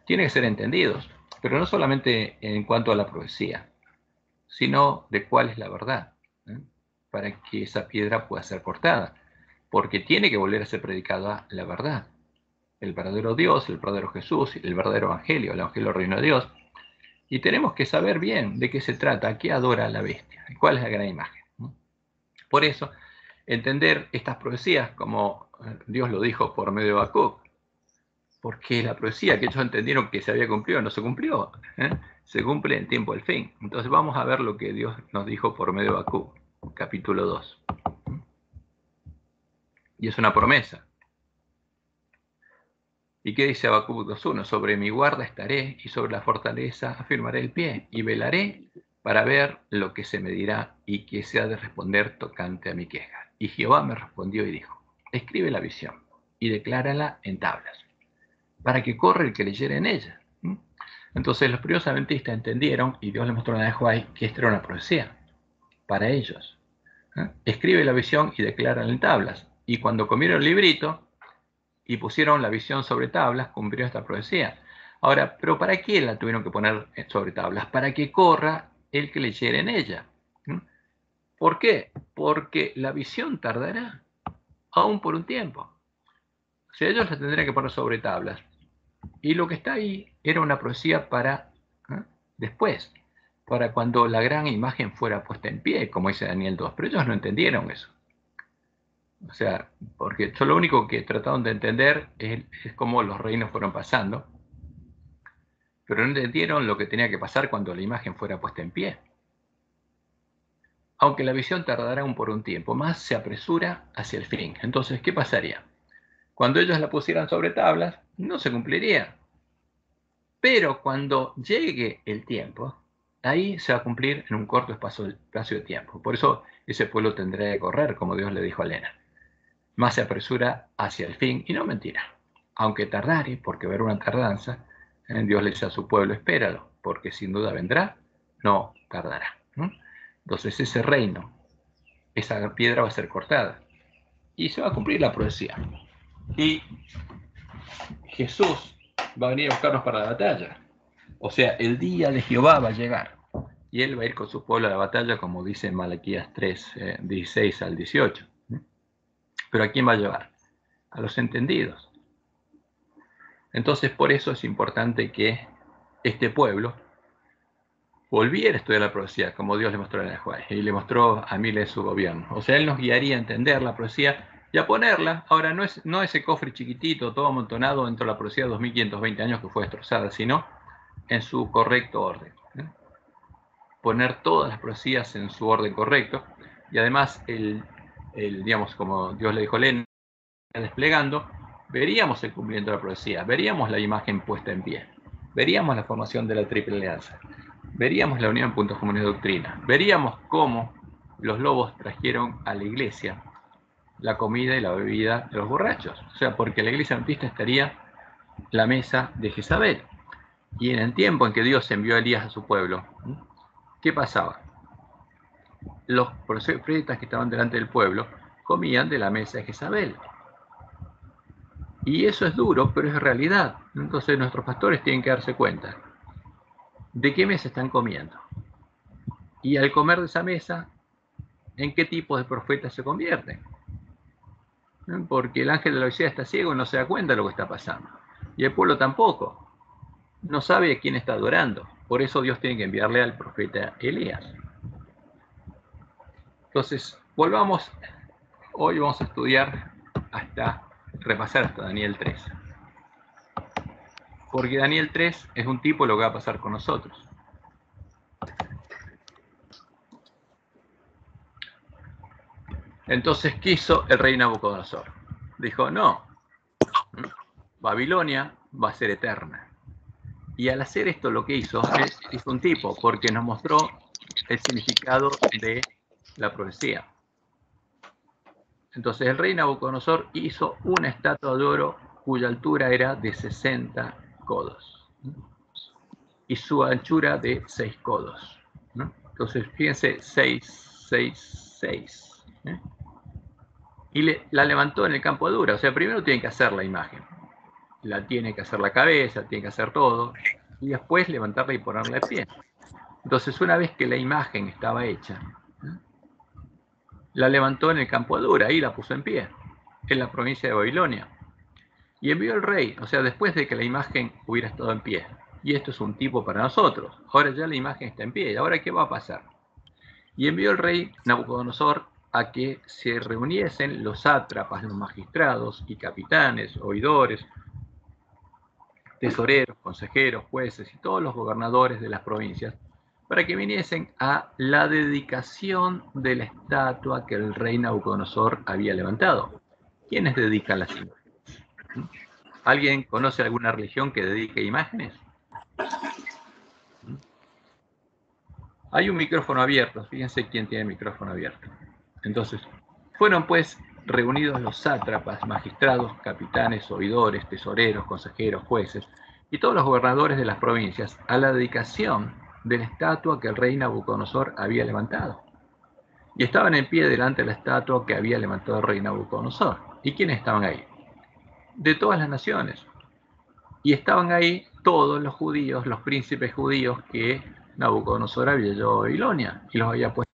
tiene que ser entendidos, pero no solamente en cuanto a la profecía, sino de cuál es la verdad, para que esa piedra pueda ser cortada, porque tiene que volver a ser predicada la verdad, el verdadero Dios, el verdadero Jesús, el verdadero evangelio, el evangelio del reino de Dios. Y tenemos que saber bien de qué se trata, a qué adora la bestia, cuál es la gran imagen. Por eso, entender estas profecías como Dios lo dijo por medio de Habacuc, porque la profecía que ellos entendieron que se había cumplido no se cumplió, se cumple en tiempo del fin. Entonces vamos a ver lo que Dios nos dijo por medio de Habacuc, capítulo 2. Y es una promesa. ¿Y qué dice Habacuc 2.1? Sobre mi guarda estaré y sobre la fortaleza afirmaré el pie y velaré para ver lo que se me dirá y que se ha de responder tocante a mi queja. Y Jehová me respondió y dijo, escribe la visión y declárala en tablas, para que corra el que leyere en ella. Entonces los primeros adventistas entendieron, y Dios les mostró a Joai que esta era una profecía para ellos. Escribe la visión y declárala en tablas. Y cuando comieron el librito y pusieron la visión sobre tablas, cumplió esta profecía. Ahora, ¿pero para qué la tuvieron que poner sobre tablas? Para que corra el que leyere en ella. ¿Por qué? Porque la visión tardará, aún por un tiempo. O sea, ellos la tendrían que poner sobre tablas. Y lo que está ahí era una profecía para después, para cuando la gran imagen fuera puesta en pie, como dice Daniel 2. Pero ellos no entendieron eso. O sea, porque lo único que trataron de entender es cómo los reinos fueron pasando, pero no entendieron lo que tenía que pasar cuando la imagen fuera puesta en pie. Aunque la visión tardará aún por un tiempo, más se apresura hacia el fin. Entonces, ¿qué pasaría? Cuando ellos la pusieran sobre tablas, no se cumpliría. Pero cuando llegue el tiempo, ahí se va a cumplir en un corto espacio de tiempo. Por eso ese pueblo tendrá que correr, como Dios le dijo a Elena. Más se apresura hacia el fin, y no mentira. Aunque tardare, porque habrá una tardanza, Dios le dice a su pueblo, espéralo, porque sin duda vendrá, no tardará. Entonces ese reino, esa piedra va a ser cortada, y se va a cumplir la profecía. Y Jesús va a venir a buscarnos para la batalla. O sea, el día de Jehová va a llegar, y Él va a ir con su pueblo a la batalla, como dice en Malaquías 3, 16 al 18. ¿Pero a quién va a llevar? A los entendidos. Entonces, por eso es importante que este pueblo volviera a estudiar la profecía, como Dios le mostró a Joai, y le mostró a Miles su gobierno. O sea, Él nos guiaría a entender la profecía y a ponerla, ahora no ese cofre chiquitito, todo amontonado dentro de la profecía de 2520 años que fue destrozada, sino en su correcto orden. Poner todas las profecías en su orden correcto, y además, digamos, como Dios le dijo a Elena, desplegando, veríamos el cumplimiento de la profecía, veríamos la imagen puesta en pie, veríamos la formación de la triple alianza, veríamos la unión en puntos comunes de doctrina, veríamos cómo los lobos trajeron a la iglesia la comida y la bebida de los borrachos. O sea, porque la iglesia adventista estaría la mesa de Jezabel. Y en el tiempo en que Dios envió a Elías a su pueblo, ¿qué pasaba? Los profetas que estaban delante del pueblo comían de la mesa de Jezabel. Y eso es duro, pero es realidad. Entonces nuestros pastores tienen que darse cuenta de qué mesa están comiendo. Y al comer de esa mesa, ¿en qué tipo de profetas se convierten? Porque el ángel de la Odisea está ciego y no se da cuenta de lo que está pasando. Y el pueblo tampoco. No sabe a quién está adorando. Por eso Dios tiene que enviarle al profeta Elías. Entonces, volvamos. Hoy vamos a estudiar repasar hasta Daniel 3. Porque Daniel 3 es un tipo de lo que va a pasar con nosotros. Entonces, ¿qué hizo el rey Nabucodonosor? Dijo, no, Babilonia va a ser eterna. Y al hacer esto lo que hizo un tipo, porque nos mostró el significado de la profecía. Entonces el rey Nabucodonosor hizo una estatua de oro cuya altura era de 60 codos y su anchura de 6 codos. Entonces fíjense, 6. Y la levantó en el campo de Dura. O sea, primero tienen que hacer la imagen. La tiene que hacer la cabeza, tiene que hacer todo, y después levantarla y ponerla de pie. Entonces, una vez que la imagen estaba hecha, la levantó en el campo de Dura y la puso en pie, en la provincia de Babilonia. Y envió el rey, o sea, después de que la imagen hubiera estado en pie. Y esto es un tipo para nosotros. Ahora ya la imagen está en pie. ¿Y ahora qué va a pasar? Y envió el rey Nabucodonosor a que se reuniesen los sátrapas, los magistrados y capitanes, oidores, tesoreros, consejeros, jueces y todos los gobernadores de las provincias, para que viniesen a la dedicación de la estatua que el rey Nabucodonosor había levantado. ¿Quiénes dedican las imágenes? ¿Alguien conoce alguna religión que dedique imágenes? Hay un micrófono abierto, fíjense quién tiene el micrófono abierto. Entonces, fueron pues reunidos los sátrapas, magistrados, capitanes, oidores, tesoreros, consejeros, jueces y todos los gobernadores de las provincias a la dedicación de la estatua que el rey Nabucodonosor había levantado. Y estaban en pie delante de la estatua que había levantado el rey Nabucodonosor. ¿Y quiénes estaban ahí? De todas las naciones. Y estaban ahí todos los judíos, los príncipes judíos que Nabucodonosor había llevado a Babilonia y los había puesto